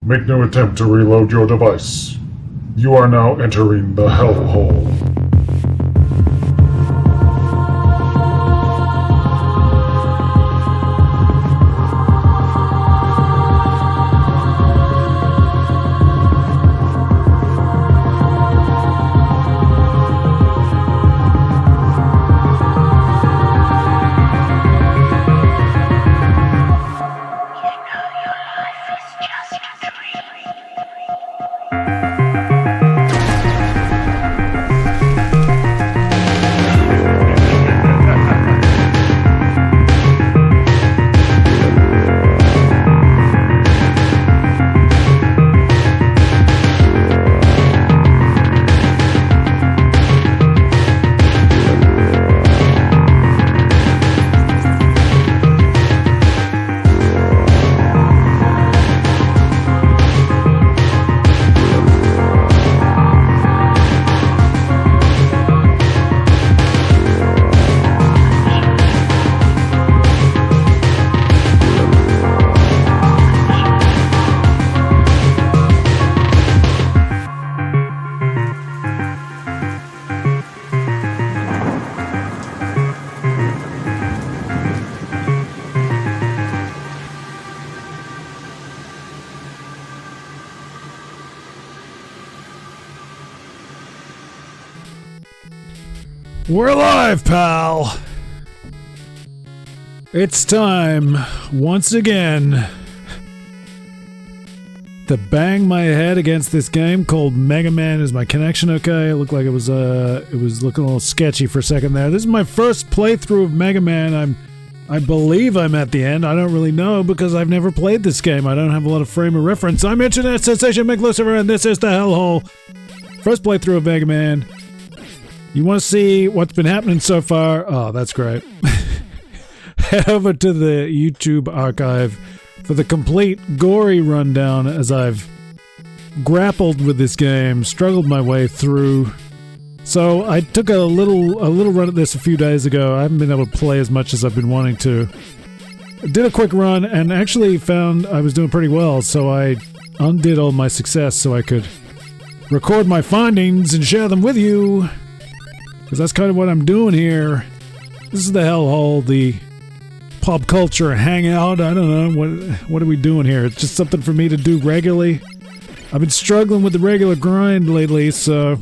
Make no attempt to reload your device. You are now entering the Hellhole. We're alive, pal! It's time, once again, to bang my head against this game called Mega Man. Is my connection okay? It looked like it was looking a little sketchy for a second there. This is my first playthrough of Mega Man. I believe I'm at the end. I don't really know because I've never played this game. I don't have a lot of frame of reference. I'm Internet Sensation Mick Lucifer, and this is the Hellhole. First playthrough of Mega Man. You want to see what's been happening so far? Oh, that's great. Head over to the YouTube archive for the complete gory rundown as I've grappled with this game, struggled my way through. So I took a little run at this a few days ago. I haven't been able to play as much as I've been wanting to. I did a quick run and actually found I was doing pretty well, so I undid all my success so I could record my findings and share them with you. Because that's kind of what I'm doing here. This is the Hellhole, the pop culture hangout. I don't know, what are we doing here? It's just something for me to do regularly. I've been struggling with the regular grind lately, so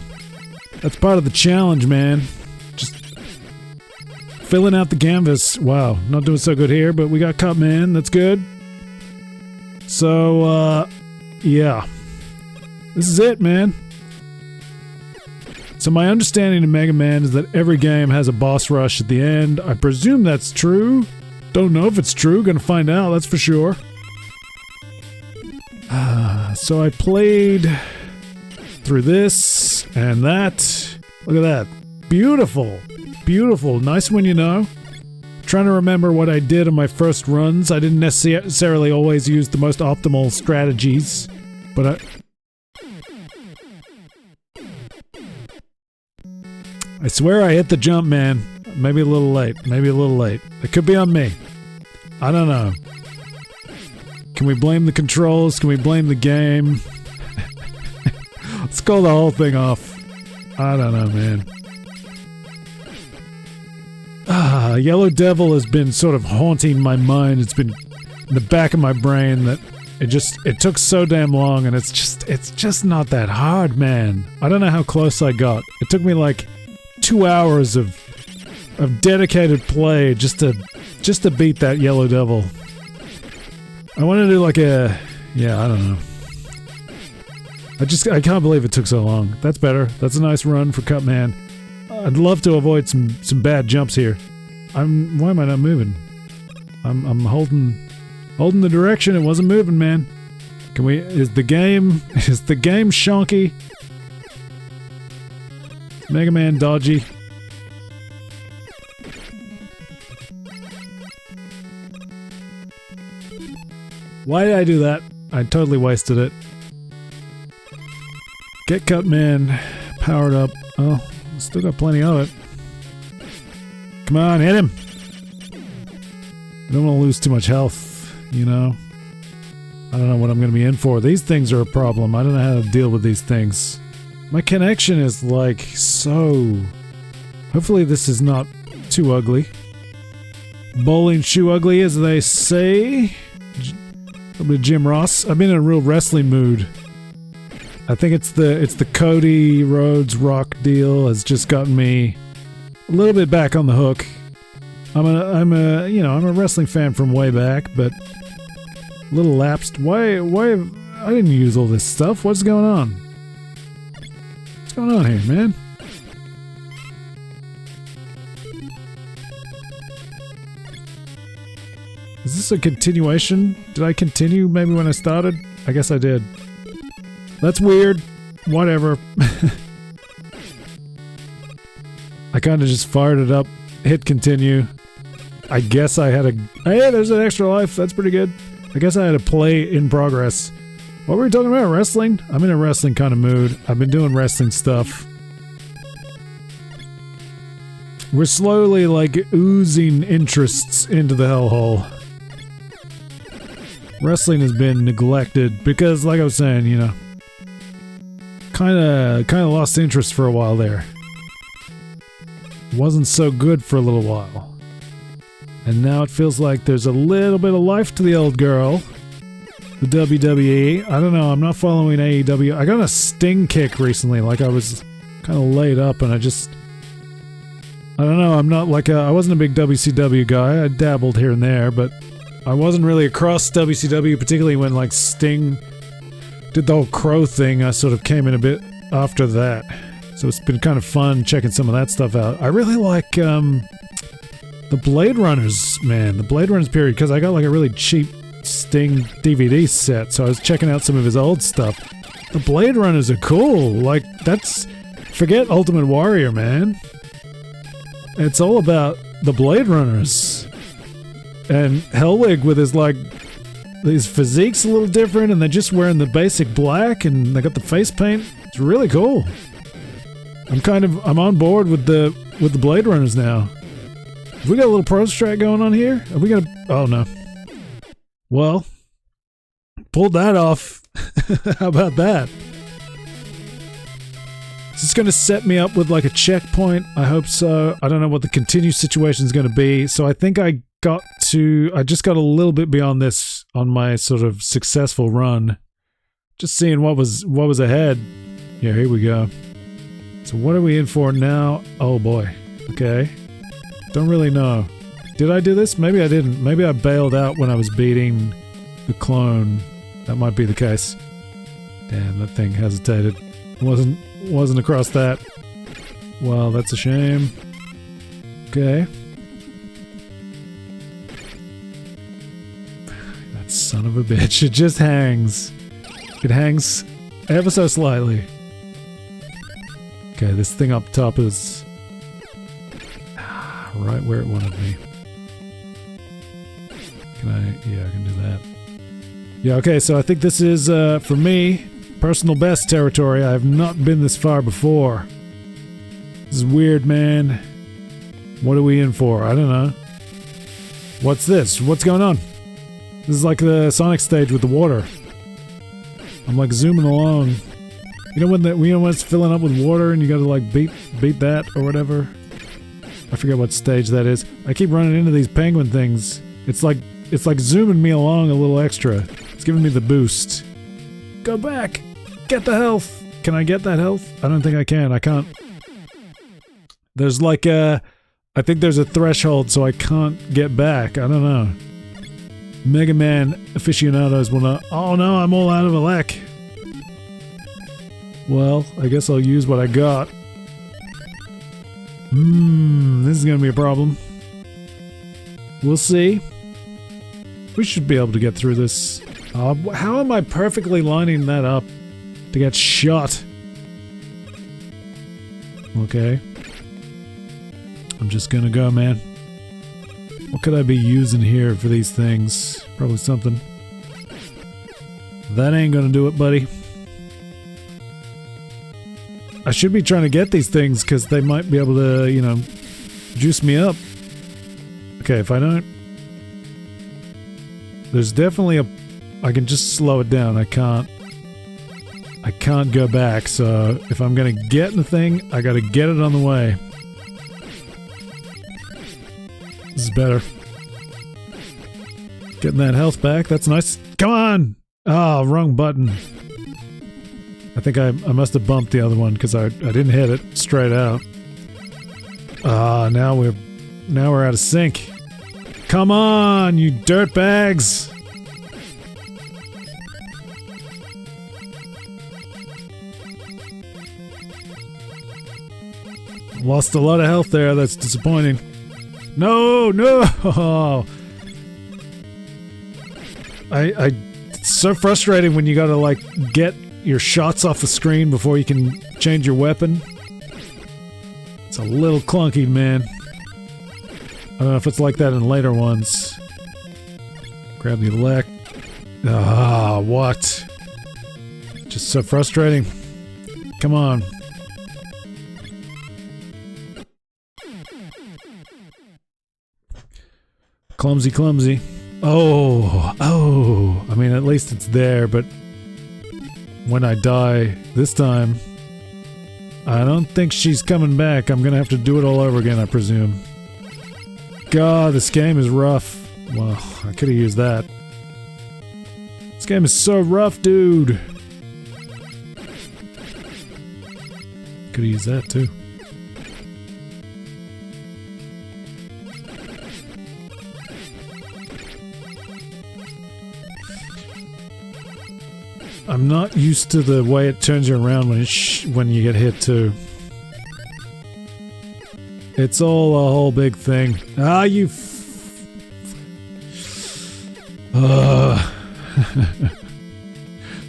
that's part of the challenge, man. Just filling out the canvas. Wow, not doing so good here, but we got Cut Man, that's good. So, yeah. This is it, man. So my understanding of Mega Man is that every game has a boss rush at the end. I presume that's true. Don't know if it's true. Gonna find out, that's for sure. So I played through this and that. Look at that. Beautiful. Beautiful. Nice when you know. Trying to remember what I did on my first runs. I didn't necessarily always use the most optimal strategies, but I swear I hit the jump, man. Maybe a little late. Maybe a little late. It could be on me. I don't know. Can we blame the controls? Can we blame the game? Let's call the whole thing off. I don't know, man. Yellow Devil has been sort of haunting my mind. It's been in the back of my brain that it took so damn long, and it's just not that hard, man. I don't know how close I got. It took me like 2 hours of dedicated play just to beat that Yellow Devil. I want to do like I don't know. I can't believe it took so long. That's better. That's a nice run for Cut Man. I'd love to avoid some bad jumps here. Why am I not moving? I'm holding the direction. It wasn't moving, man. Is the game shonky? Mega Man dodgy. Why did I do that? I totally wasted it. Get Cut Man powered up. Oh, still got plenty of it. Come on, hit him! I don't want to lose too much health, you know? I don't know what I'm going to be in for. These things are a problem. I don't know how to deal with these things. My connection is like so... Hopefully this is not too ugly. Bowling shoe ugly, as they say. A little bit of Jim Ross. I've been in a real wrestling mood. I think it's the Cody Rhodes Rock deal has just gotten me a little bit back on the hook. I'm a wrestling fan from way back, but a little lapsed. Why I didn't use all this stuff. What's going on? What's going on here, man? Is this a continuation? Did I continue maybe when I started? I guess I did. That's weird. Whatever. I kind of just fired it up, hit continue. I guess I had a... Hey, there's an extra life. That's pretty good. I guess I had a play in progress. What were we talking about? Wrestling? I'm in a wrestling kind of mood. I've been doing wrestling stuff. We're slowly, like, oozing interests into the hellhole. Wrestling has been neglected because, like I was saying, you know, kind of lost interest for a while there. Wasn't so good for a little while. And now it feels like there's a little bit of life to the old girl. The WWE. I don't know, I'm not following AEW. I got a Sting kick recently, like I was kind of laid up and I don't know, I'm not like I wasn't a big WCW guy. I dabbled here and there, but I wasn't really across WCW, particularly when like Sting did the whole Crow thing. I sort of came in a bit after that. So it's been kind of fun checking some of that stuff out. I really like the Blade Runners, man. The Blade Runners period, because I got like a really cheap Sting DVD set, so I was checking out some of his old stuff. The Blade Runners are cool. Like, that's... Forget Ultimate Warrior, man. It's all about the Blade Runners. And Hellwig with his, like... His physique's a little different, and they're just wearing the basic black, and they got the face paint. It's really cool. I'm on board with the Blade Runners now. Have we got a little pro strat going on here? Are we gonna... Oh, no. Well, pulled that off. How about that? Is this going to set me up with like a checkpoint? I hope so. I don't know what the continue situation is going to be. So I think I just got a little bit beyond this on my sort of successful run. Just seeing what was ahead. Yeah, here we go. So what are we in for now? Oh boy. Okay. Don't really know. Did I do this? Maybe I didn't. Maybe I bailed out when I was beating the clone. That might be the case. Damn, that thing hesitated. Wasn't across that. Well, that's a shame. Okay. That son of a bitch. It just hangs. It hangs ever so slightly. Okay, this thing up top is right where it wanted me. Yeah, I can do that. Yeah, okay, so I think this is, for me, personal best territory. I have not been this far before. This is weird, man. What are we in for? I don't know. What's this? What's going on? This is like the Sonic stage with the water. I'm like zooming along. You know when it's filling up with water and you gotta like beat that or whatever? I forget what stage that is. I keep running into these penguin things. It's like zooming me along a little extra. It's giving me the boost. Go back! Get the health! Can I get that health? I don't think I can. I can't. There's like I think there's a threshold so I can't get back. I don't know. Mega Man aficionados will know. Oh no, I'm all out of elec. Well, I guess I'll use what I got. This is gonna be a problem. We'll see. We should be able to get through this. How am I perfectly lining that up to get shot? Okay. I'm just gonna go, man. What could I be using here for these things? Probably something. That ain't gonna do it, buddy. I should be trying to get these things because they might be able to, you know, juice me up. Okay, if I don't... There's definitely I can just slow it down. I can't go back, so if I'm gonna get in the thing, I gotta get it on the way. This is better. Getting that health back, that's nice. Come on! Oh, wrong button. I think I must have bumped the other one because I didn't hit it straight out. Ah, now we're out of sync. Come on, you dirtbags! Lost a lot of health there, that's disappointing. No, no! It's so frustrating when you gotta, like, get your shots off the screen before you can change your weapon. It's a little clunky, man. I don't know if it's like that in later ones. Grab the elect. Ah, what? Just so frustrating. Come on. Clumsy, clumsy. Oh. I mean, at least it's there, but when I die this time, I don't think she's coming back. I'm gonna have to do it all over again, I presume. God, this game is rough. Well, I could have used that. This game is so rough, dude. Could have used that too. I'm not used to the way it turns you around when you get hit too. It's all a whole big thing. Ah, you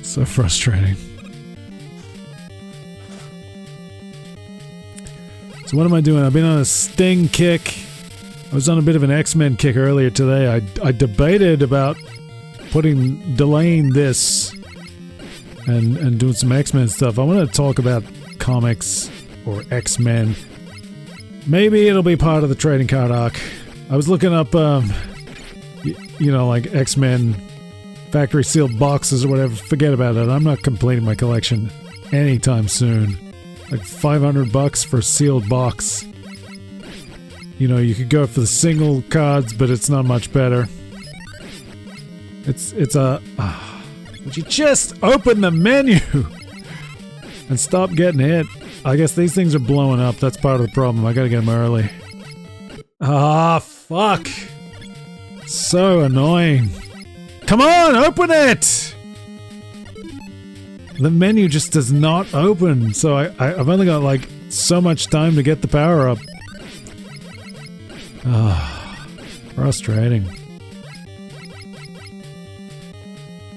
so frustrating. So what am I doing? I've been on a Sting kick. I was on a bit of an X-Men kick earlier today. I debated about delaying this and doing some X-Men stuff. I want to talk about comics or X-Men. Maybe it'll be part of the trading card arc. I was looking up, you know, like X-Men factory sealed boxes or whatever. Forget about it. I'm not completing my collection anytime soon. Like $500 for a sealed box. You know, you could go for the single cards, but it's not much better. It's a... would you just open the menu and stop getting hit? I guess these things are blowing up. That's part of the problem. I gotta get them early. Ah, fuck. So annoying. Come on, open it! The menu just does not open, so I've only got like so much time to get the power up. Ah, frustrating.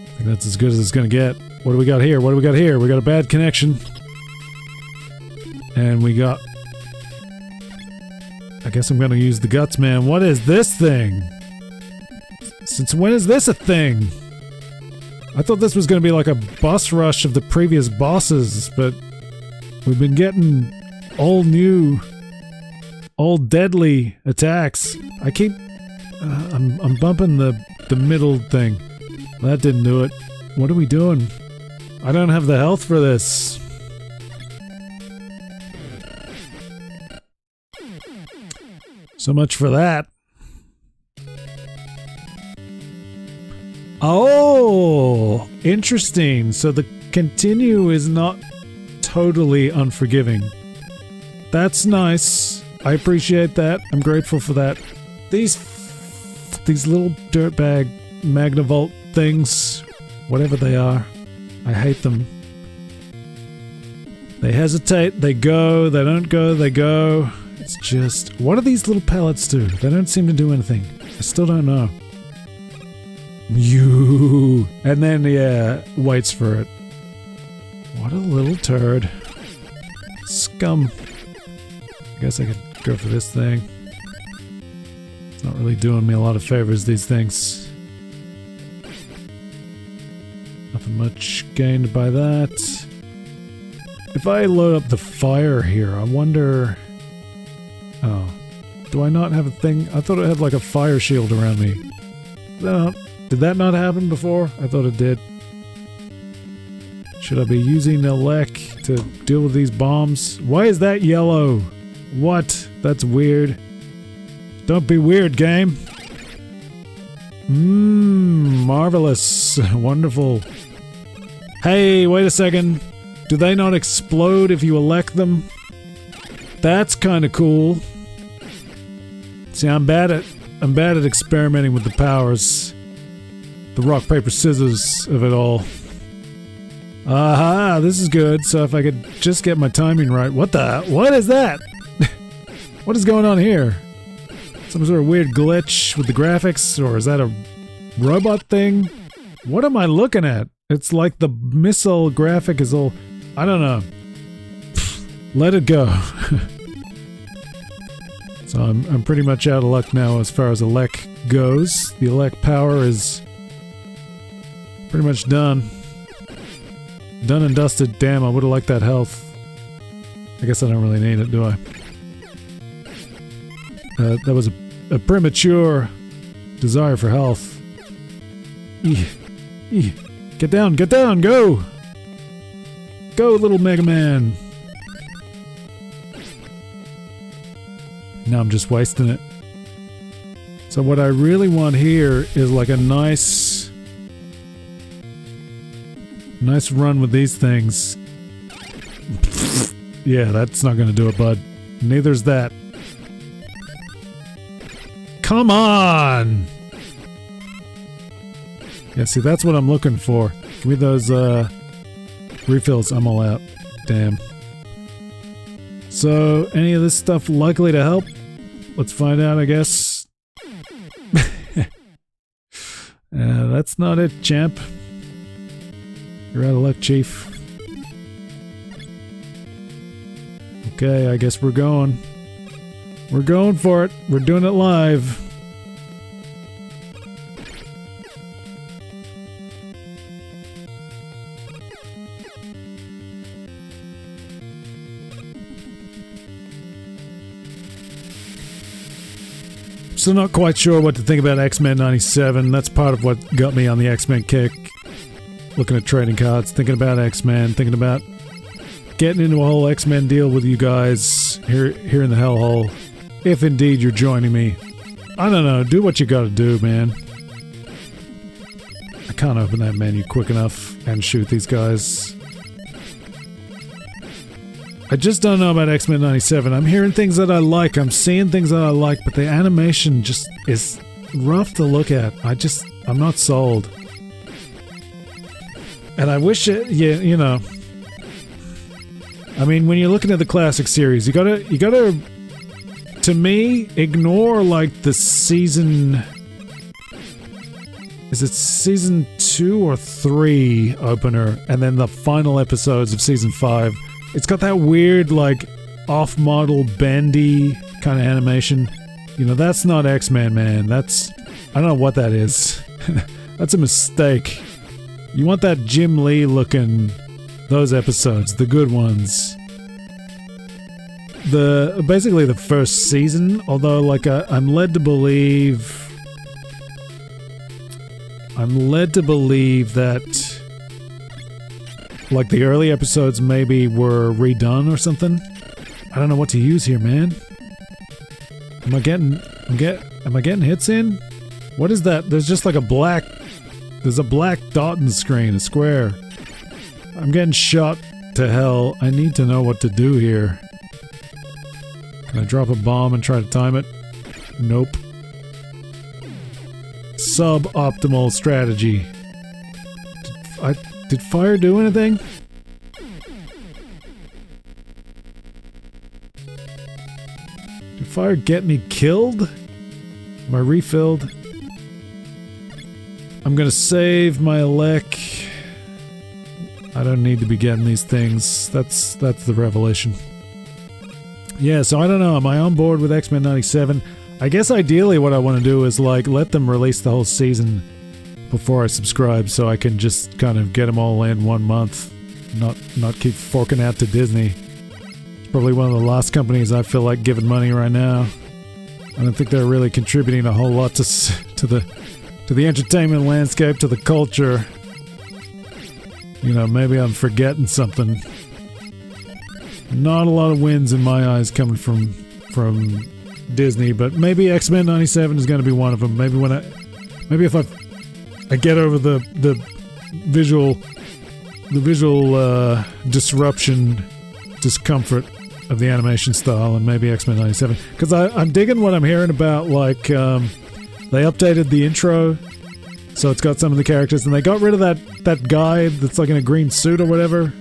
I think that's as good as it's gonna get. What do we got here? What do we got here? We got a bad connection. And we got... I guess I'm gonna use the guts, man. What is this thing? Since when is this a thing? I thought this was gonna be like a boss rush of the previous bosses, but we've been getting all new, all deadly attacks. I keep... I'm bumping the middle thing. That didn't do it. What are we doing? I don't have the health for this. So much for that. Oh, interesting. So the continue is not totally unforgiving. That's nice. I appreciate that. I'm grateful for that. These little dirtbag Magnavolt things, whatever they are, I hate them. They hesitate, they go, they don't go, they go. It's just... what do these little pellets do? They don't seem to do anything. I still don't know. You... and then, yeah, waits for it. What a little turd. Scum. I guess I could go for this thing. It's not really doing me a lot of favors, these things. Nothing much gained by that. If I load up the fire here, I wonder... oh. Do I not have a thing? I thought it had like a fire shield around me. No, Did that not happen before? I thought it did. Should I be using Elec to deal with these bombs? Why is that yellow? What? That's weird. Don't be weird, game. Marvelous. Wonderful. Hey, wait a second. Do they not explode if you elect them? That's kind of cool. See, I'm bad at experimenting with the powers. The rock, paper, scissors of it all. Aha, this is good. So if I could just get my timing right. What is that? What is going on here? Some sort of weird glitch with the graphics? Or is that a robot thing? What am I looking at? It's like the missile graphic is all... I don't know. Let it go. So I'm pretty much out of luck now as far as Elec goes. The Elec power is pretty much done. Done and dusted. Damn, I would have liked that health. I guess I don't really need it, do I? That was a premature desire for health. Get down, go! Go, little Mega Man! Now I'm just wasting it. So what I really want here is like a nice run with these things. Yeah, that's not gonna do it, bud. Neither's that. Come on! Yeah, see, that's what I'm looking for. Give me those, refills. I'm all out. Damn. So, any of this stuff likely to help? Let's find out, I guess. That's not it, champ. You're out of luck, chief. Okay, I guess we're going. We're going for it. We're doing it live. So not quite sure what to think about X-Men 97. That's part of what got me on the X-Men kick. Looking at trading cards, thinking about X-Men, thinking about getting into a whole X-Men deal with you guys here in the Hellhole. If indeed you're joining me. I don't know, do what you gotta do, man. I can't open that menu quick enough and shoot these guys. I just don't know about X-Men 97. I'm hearing things that I like, I'm seeing things that I like, but the animation just is rough to look at. I'm not sold. And I wish it, yeah, you know. I mean, when you're looking at the classic series, you gotta, to me, ignore like the season... Is it season 2 or 3 opener, and then the final episodes of season 5. It's got that weird, like, off-model, bendy kind of animation. You know, that's not X-Men, man. That's... I don't know what that is. That's a mistake. You want that Jim Lee looking... Those episodes, the good ones. Basically the first season, although, like, I'm led to believe that... Like the early episodes maybe were redone or something. I don't know what to use here, man. Am I getting hits in? What is that? There's just like a black... There's a black dot in the screen, a square. I'm getting shot to hell. I need to know what to do here. Can I drop a bomb and try to time it? Nope. Suboptimal strategy. Did fire do anything? Did fire get me killed? Am I refilled? I'm gonna save my elec. I don't need to be getting these things. That's the revelation. Yeah, so I don't know. Am I on board with X-Men 97? I guess ideally what I want to do is like let them release the whole season before I subscribe, so I can just kind of get them all in 1 month, not keep forking out to Disney. It's probably one of the last companies I feel like giving money right now. I don't think they're really contributing a whole lot to to the entertainment landscape, to the culture. You know, maybe I'm forgetting something. Not a lot of wins in my eyes coming from Disney, but maybe X-Men 97 is going to be one of them. Maybe if I get over the visual discomfort of the animation style, and maybe X-Men 97, because I'm digging what I'm hearing about, like, they updated the intro, so it's got some of the characters, and they got rid of that guy that's like in a green suit or whatever.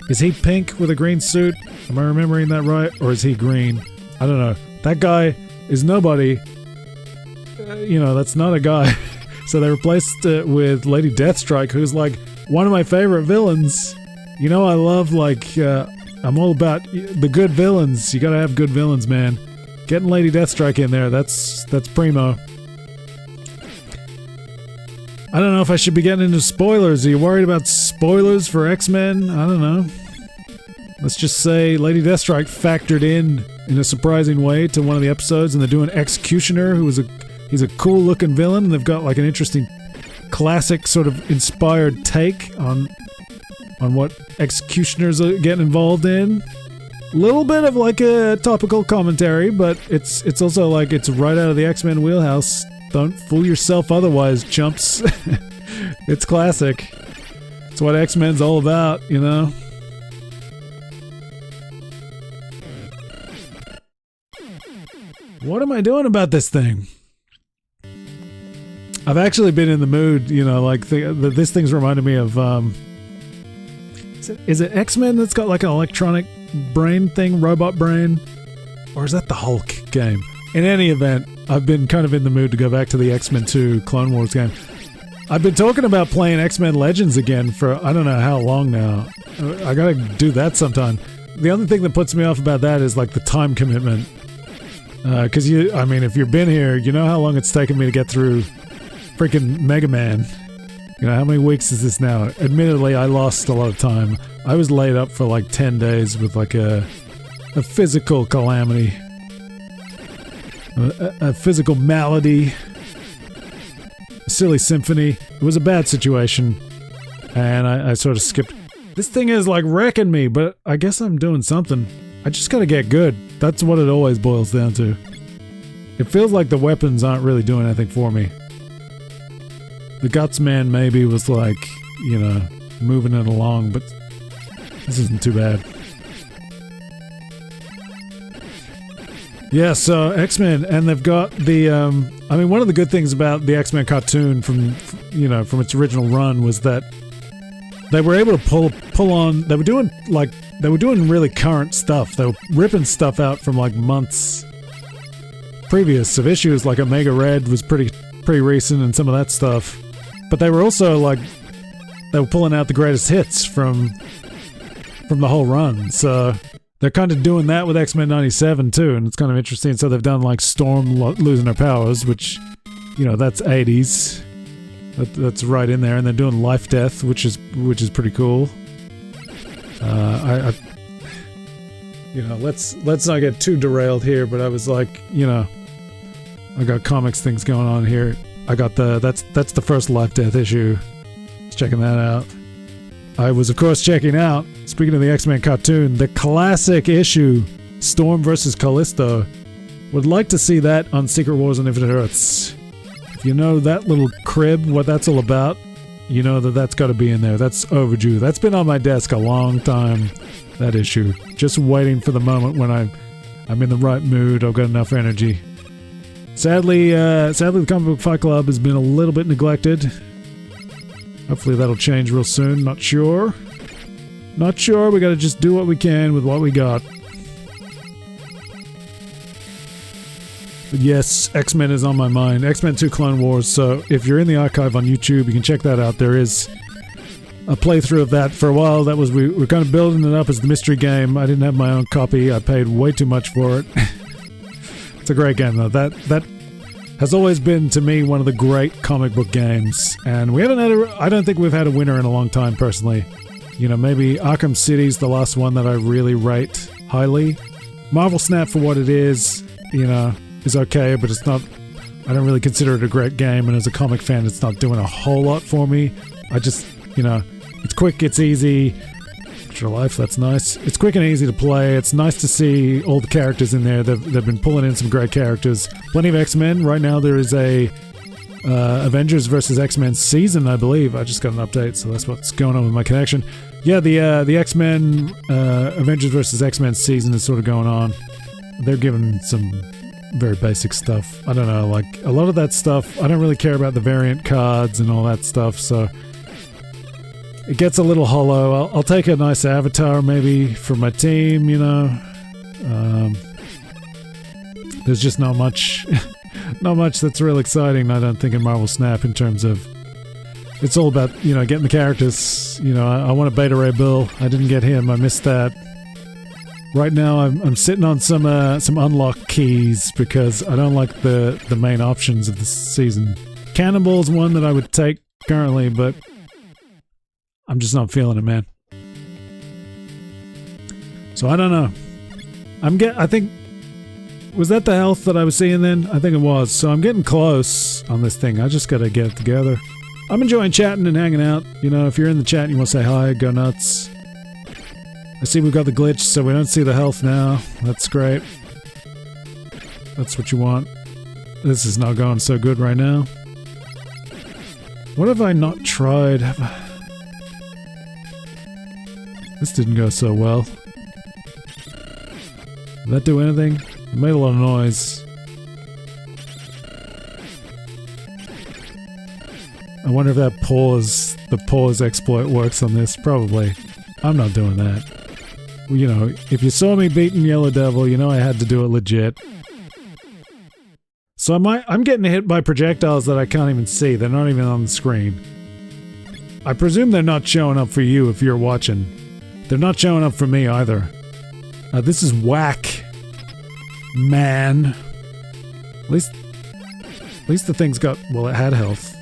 Is he pink with a green suit? Am I remembering that right? Or is he green? I don't know. That guy is nobody. You know, that's not a guy. So they replaced it with Lady Deathstrike, who's like one of my favorite villains. You know, I love, like, I'm all about the good villains. You gotta have good villains, man. Getting Lady Deathstrike in there, that's primo. I don't know if I should be getting into spoilers. Are you worried about spoilers for X-Men? I don't know. Let's just say Lady Deathstrike factored in a surprising way to one of the episodes, and they're doing Executioner, he's a cool looking villain, and they've got like an interesting classic sort of inspired take on what Executioners are getting involved in. A little bit of like a topical commentary, but it's also like it's right out of the X-Men wheelhouse. Don't fool yourself otherwise, chumps. It's classic. It's what X-Men's all about, you know? What am I doing about this thing? I've actually been in the mood, you know, like, this thing's reminded me of, is it X-Men that's got like an electronic brain thing, robot brain? Or is that the Hulk game? In any event, I've been kind of in the mood to go back to the X-Men 2 Clone Wars game. I've been talking about playing X-Men Legends again for I don't know how long now. I gotta do that sometime. The only thing that puts me off about that is like the time commitment. Because I mean, if you've been here, you know how long it's taken me to get through freaking Mega Man. You know, how many weeks is this now? Admittedly, I lost a lot of time. I was laid up for like 10 days with like a physical calamity. A physical malady. A silly symphony. It was a bad situation. And I sort of skipped. This thing is like wrecking me, but I guess I'm doing something. I just gotta get good. That's what it always boils down to. It feels like the weapons aren't really doing anything for me. The Guts Man maybe was like, you know, moving it along, but this isn't too bad. Yeah, so X-Men, and they've got the, I mean, one of the good things about the X-Men cartoon from its original run was that they were able to pull on, they were doing really current stuff. They were ripping stuff out from like months previous of issues, like Omega Red was pretty recent and some of that stuff. But they were also like, they were pulling out the greatest hits from the whole run. So they're kind of doing that with X-Men 97 too, and it's kind of interesting. So they've done like Storm losing her powers, which, you know, that's 80s. That's right in there, and they're doing Life Death, which is pretty cool. You know, let's not get too derailed here, but I was like, you know, I got comics things going on here. I got that's the first Life Death issue. Just checking that out. I was of course checking out, speaking of the X-Men cartoon, the classic issue, Storm vs. Callisto. Would like to see that on Secret Wars on Infinite Earths. If you know that little crib, what that's all about, you know that's got to be in there. That's overdue. That's been on my desk a long time, that issue. Just waiting for the moment when I'm in the right mood, I've got enough energy. Sadly, the Comic Book Fight Club has been a little bit neglected. Hopefully that'll change real soon. Not sure. Not sure. We gotta just do what we can with what we got. But yes, X-Men is on my mind. X-Men 2 Clone Wars, so if you're in the archive on YouTube, you can check that out. There is a playthrough of that. For a while, that was we were kind of building it up as the mystery game. I didn't have my own copy. I paid way too much for it. It's a great game, though. That has always been, to me, one of the great comic book games. And we haven't had I don't think we've had a winner in a long time, personally. You know, maybe Arkham City's the last one that I really rate highly. Marvel Snap, for what it is, you know, is okay, but it's not I don't really consider it a great game, and as a comic fan, it's not doing a whole lot for me. I just, you know, it's quick, it's easy. Extra life, that's nice. It's quick and easy to play. It's nice to see all the characters in there. They've been pulling in some great characters. Plenty of X-Men. Right now there is a Avengers vs. X-Men season, I believe. I just got an update, so that's what's going on with my connection. Yeah, the X-Men Avengers vs. X-Men season is sort of going on. They're giving some very basic stuff. I don't know, like a lot of that stuff, I don't really care about the variant cards and all that stuff, so it gets a little hollow. I'll take a nice avatar maybe for my team, you know. There's just not much that's real exciting, I don't think, in Marvel Snap in terms of... It's all about, you know, getting the characters. You know, I want a Beta Ray Bill. I didn't get him. I missed that. Right now I'm sitting on some unlock keys because I don't like the main options of this season. Cannonball's one that I would take currently, but I'm just not feeling it, man. So I don't know. I think, was that the health that I was seeing then? I think it was. So I'm getting close on this thing. I just gotta get it together. I'm enjoying chatting and hanging out. You know, if you're in the chat and you want to say hi, go nuts. I see we've got the glitch, so we don't see the health now. That's great. That's what you want. This is not going so good right now. What have I not tried? This didn't go so well. Did that do anything? It made a lot of noise. I wonder if that the pause exploit works on this. Probably. I'm not doing that. Well, you know, if you saw me beating Yellow Devil, you know I had to do it legit. So I'm getting hit by projectiles that I can't even see. They're not even on the screen. I presume they're not showing up for you if you're watching. They're not showing up for me either. This is whack. Man. At least the thing's got... Well, it had health.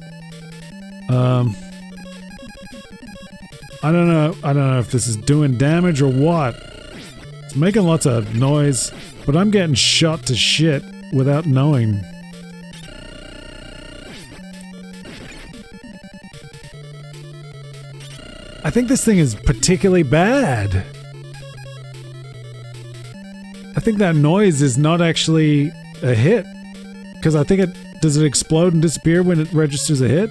I don't know if this is doing damage or what. It's making lots of noise, but I'm getting shot to shit without knowing. I think this thing is particularly bad. I think that noise is not actually a hit. Because I think does it explode and disappear when it registers a hit?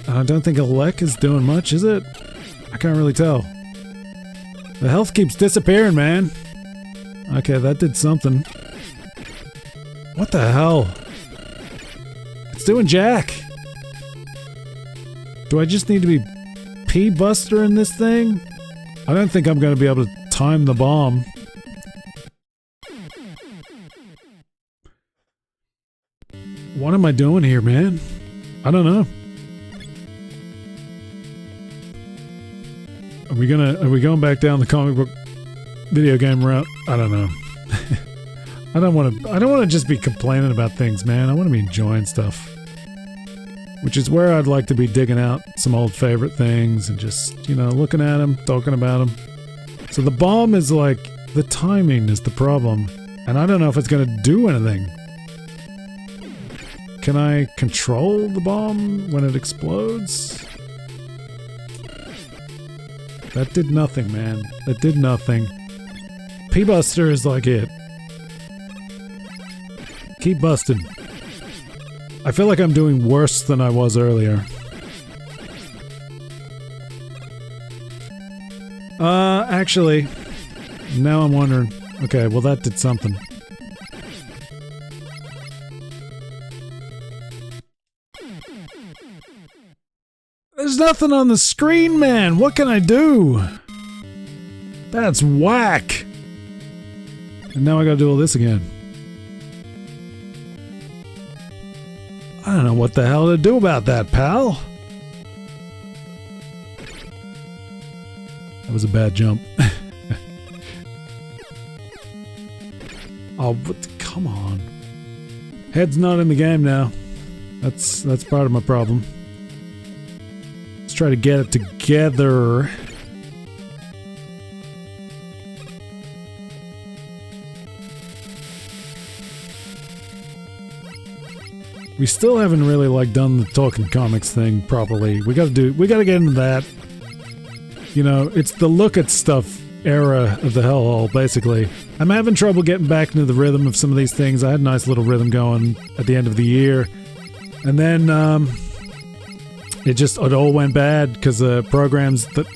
I don't think Elec is doing much, is it? I can't really tell. The health keeps disappearing, man. Okay, that did something. What the hell? It's doing jack. Do I just need to be P-Buster in this thing? I don't think I'm going to be able to time the bomb. What am I doing here, man? I don't know. Are we going back down the comic book video game route? I don't know. I don't want to just be complaining about things, man. I want to be enjoying stuff. Which is where I'd like to be digging out some old favorite things and just, you know, looking at them, talking about them. So the bomb is like, the timing is the problem. And I don't know if it's going to do anything. Can I control the bomb when it explodes? That did nothing, man. That did nothing. P-Buster is like it. Keep busting. I feel like I'm doing worse than I was earlier. Actually, now I'm wondering. Okay, well that did something. There's nothing on the screen, man! What can I do? That's whack! And now I gotta do all this again. I don't know what the hell to do about that, pal. That was a bad jump. Oh, but come on. Head's not in the game now. That's part of my problem. Let's try to get it together. We still haven't really like done the talking comics thing properly. We gotta get into that. You know, it's the look at stuff era of the Hellhole, basically. I'm having trouble getting back into the rhythm of some of these things. I had a nice little rhythm going at the end of the year. And then, it all went bad because the programs that...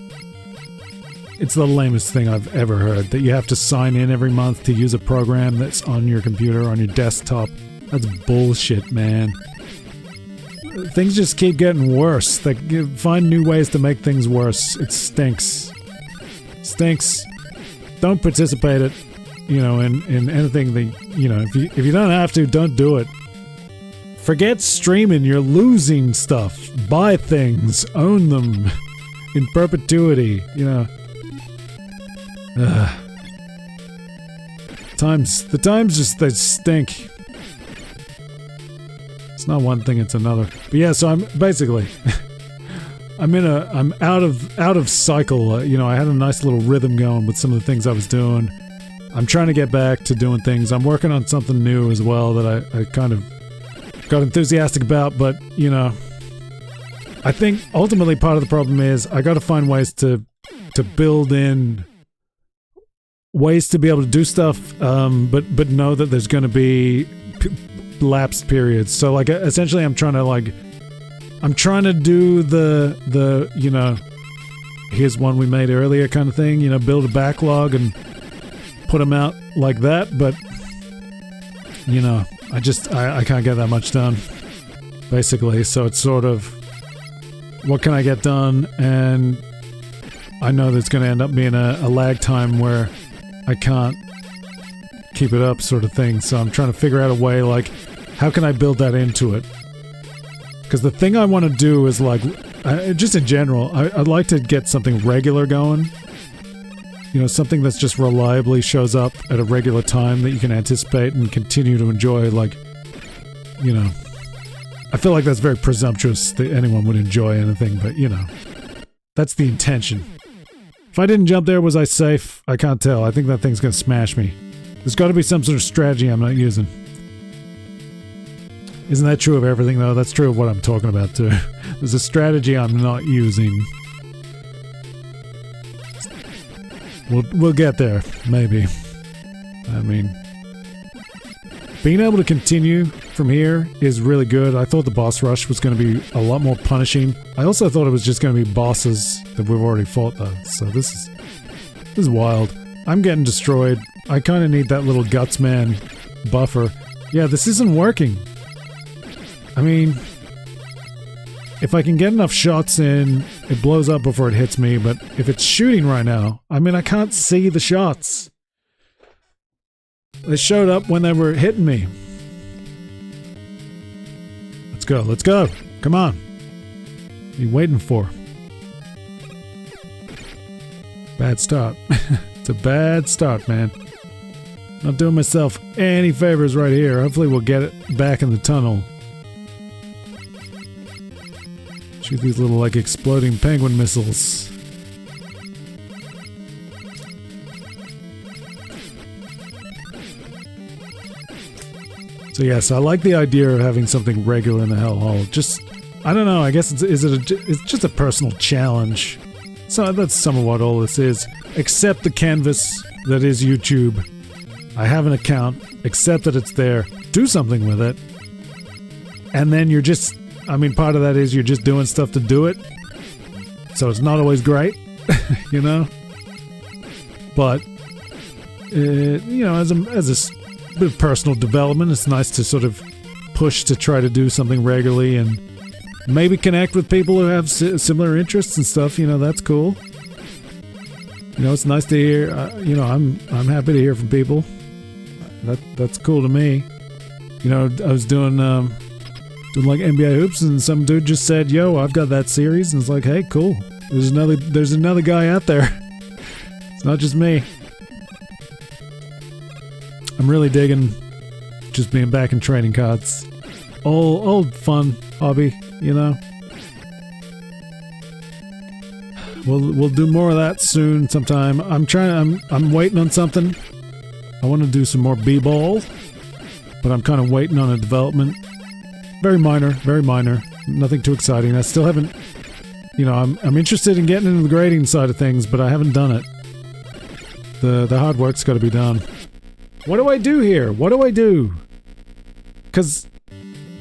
It's the lamest thing I've ever heard, that you have to sign in every month to use a program that's on your computer, on your desktop. That's bullshit, man. Things just keep getting worse. They find new ways to make things worse. It stinks. Stinks. Don't participate in anything that, if you don't have to, don't do it. Forget streaming, you're losing stuff. Buy things, own them in perpetuity, The times just, they stink. It's not one thing, it's another. But yeah, so I'm basically I'm out of cycle. I had a nice little rhythm going with some of the things I was doing. I'm trying to get back to doing things. I'm working on something new as well that I kind of got enthusiastic about, but I think ultimately part of the problem is I got to find ways to build in ways to be able to do stuff, but know that there's going to be lapsed periods. So like essentially I'm trying to do the here's one we made earlier kind of thing, build a backlog and put them out like that, but I can't get that much done basically. So it's sort of, what can I get done? And I know there's going to end up being a lag time where I can't keep it up sort of thing. So I'm trying to figure out a way, like, how can I build that into it? Because the thing I want to do is, like, just in general, I'd like to get something regular going. Something that's just reliably shows up at a regular time that you can anticipate and continue to enjoy, like, I feel like that's very presumptuous that anyone would enjoy anything, but, that's the intention. If I didn't jump there, was I safe? I can't tell. I think that thing's gonna smash me. There's gotta be some sort of strategy I'm not using. Isn't that true of everything, though? That's true of what I'm talking about, too. There's a strategy I'm not using. We'll get there, maybe. I mean, being able to continue from here is really good. I thought the boss rush was going to be a lot more punishing. I also thought it was just going to be bosses that we've already fought, though. So this is wild. I'm getting destroyed. I kind of need that little guts man buffer. Yeah, this isn't working. I mean, if I can get enough shots in, it blows up before it hits me, but if it's shooting right now, I mean, I can't see the shots. They showed up when they were hitting me. Let's go, let's go. Come on. What are you waiting for? Bad start. It's a bad start, man. Not doing myself any favors right here. Hopefully we'll get it back in the tunnel. Shoot these little, like, exploding penguin missiles. So yes, I like the idea of having something regular in the Hellhole. Just, I don't know, I guess it's just a personal challenge. So that's some of what all this is. Accept the canvas that is YouTube. I have an account. Accept that it's there. Do something with it. And then you're just... I mean, part of that is you're just doing stuff to do it. So it's not always great, But, as a bit of personal development, it's nice to sort of push to try to do something regularly and maybe connect with people who have similar interests and stuff. That's cool. It's nice to hear. I'm happy to hear from people. That's cool to me. I was doing like NBA hoops, and some dude just said, "Yo, I've got that series," and it's like, "Hey, cool. There's another guy out there. It's not just me." I'm really digging just being back in trading cards. Old fun hobby, We'll do more of that soon sometime. I'm waiting on something. I want to do some more b-ball, but I'm kind of waiting on a development. Very minor, very minor. Nothing too exciting. I still haven't, you know, I'm interested in getting into the grading side of things, but I haven't done it. The hard work's got to be done. What do I do here? What do I do? Because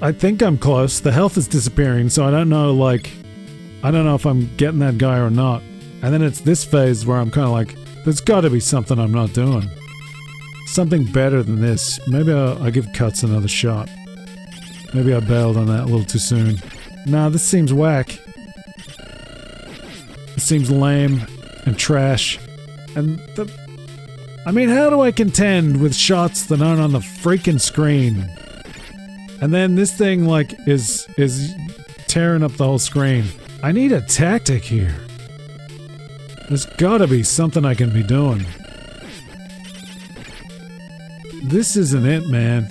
I think I'm close. The health is disappearing, so I don't know, like, I don't know if I'm getting that guy or not. And then it's this phase where I'm kind of like, there's got to be something I'm not doing. Something better than this. Maybe I'll give Cuts another shot. Maybe I bailed on that a little too soon. Nah, this seems whack. It seems lame and trash. And I mean, how do I contend with shots that aren't on the freaking screen? And then this thing, like, is tearing up the whole screen. I need a tactic here. There's gotta be something I can be doing. This isn't it, man.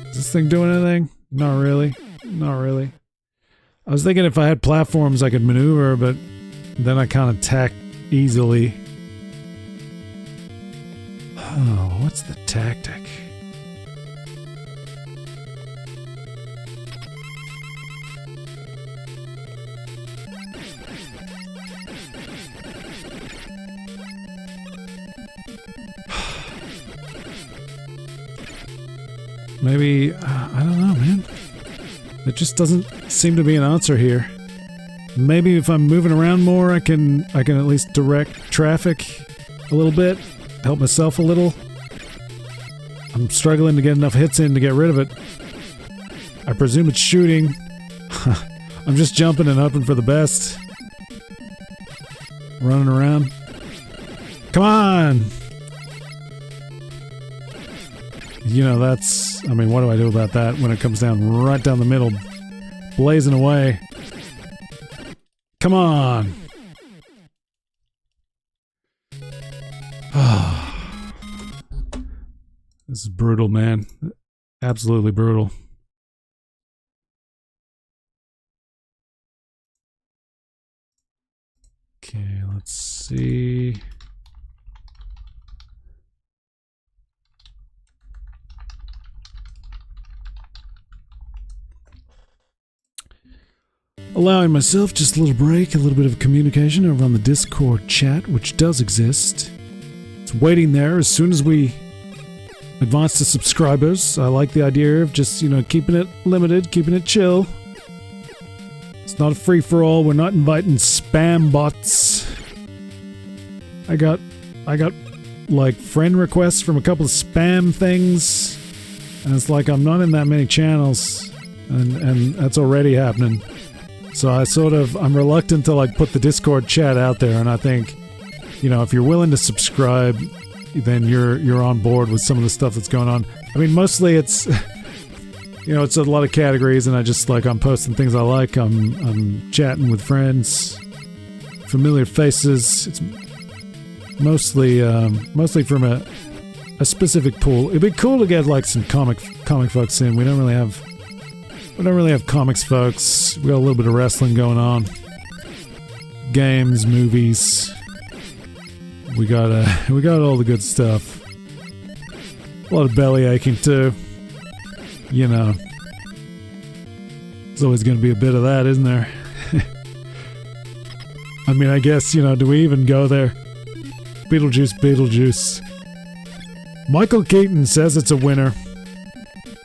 Is this thing doing anything? Not really. Not really. I was thinking if I had platforms I could maneuver, but then I can't attack easily. Oh, what's the tactic? Maybe, I don't know, man. There just doesn't seem to be an answer here. Maybe if I'm moving around more, I can at least direct traffic a little bit, help myself a little. I'm struggling to get enough hits in to get rid of it. I presume it's shooting. I'm just jumping and hoping for the best. Running around. Come on! You know, that's... I mean, what do I do about that when it comes down right down the middle? Blazing away. Come on! This is brutal, man. Absolutely brutal. Okay, let's see... Allowing myself just a little break, a little bit of communication over on the Discord chat, which does exist. It's waiting there as soon as we advance to subscribers. I like the idea of just, you know, keeping it limited, keeping it chill. It's not a free-for-all. We're not inviting spam bots. I got like friend requests from a couple of spam things, and it's like I'm not in that many channels, and that's already happening. So I'm reluctant to like put the Discord chat out there, and I think, you know, if you're willing to subscribe, then you're on board with some of the stuff that's going on. I mean, mostly it's, you know, it's a lot of categories, and I'm posting things I like. I'm chatting with friends, familiar faces. It's mostly from a specific pool. It'd be cool to get like some comic folks in. We don't really have comics folks. We got a little bit of wrestling going on. Games, movies. We got all the good stuff. A lot of belly aching too. You know. There's always gonna be a bit of that, isn't there? I mean, I guess, you know, do we even go there? Beetlejuice. Michael Keaton says it's a winner.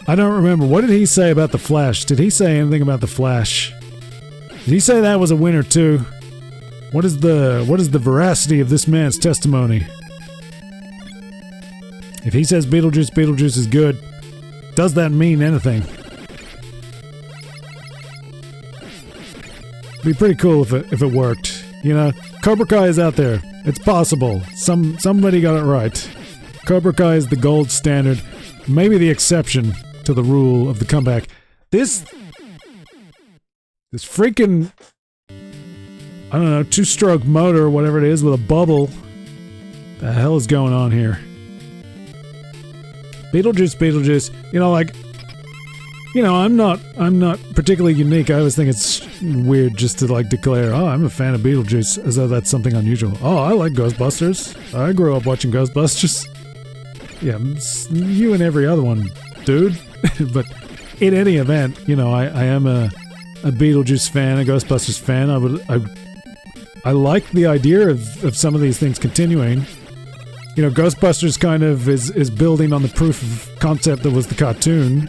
I don't remember. What did he say about The Flash? Did he say anything about The Flash? Did he say that was a winner too? What is the veracity of this man's testimony? If he says Beetlejuice is good, does that mean anything? It'd be pretty cool if it worked. You know, Cobra Kai is out there. It's possible. Somebody got it right. Cobra Kai is the gold standard, maybe the exception to the rule of the comeback. This freaking, I don't know, two-stroke motor or whatever it is with a bubble. The hell is going on here? Beetlejuice. You know, like, you know, I'm not particularly unique. I always think it's weird just to like declare, oh, I'm a fan of Beetlejuice, as though that's something unusual. Oh, I like Ghostbusters. I grew up watching Ghostbusters. Yeah, you and every other one, dude. But in any event, you know, I am a Beetlejuice fan, a Ghostbusters fan. I like the idea of some of these things continuing. You know, Ghostbusters kind of is building on the proof of concept that was the cartoon.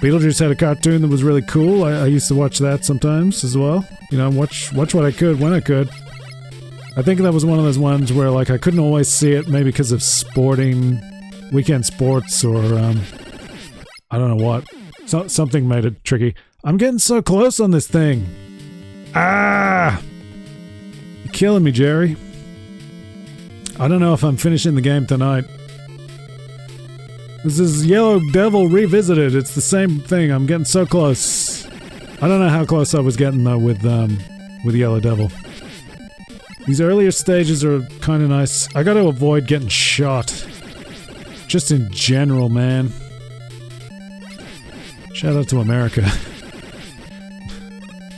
Beetlejuice had a cartoon that was really cool. I used to watch that sometimes as well. You know, watch what I could when I could. I think that was one of those ones where, like, I couldn't always see it, maybe because of weekend sports, or, I don't know what. Something made it tricky. I'm getting so close on this thing. Ah! You're killing me, Jerry. I don't know if I'm finishing the game tonight. This is Yellow Devil Revisited. It's the same thing. I'm getting so close. I don't know how close I was getting, though, with Yellow Devil. These earlier stages are kind of nice. I gotta avoid getting shot. Just in general, man. Shout out to America.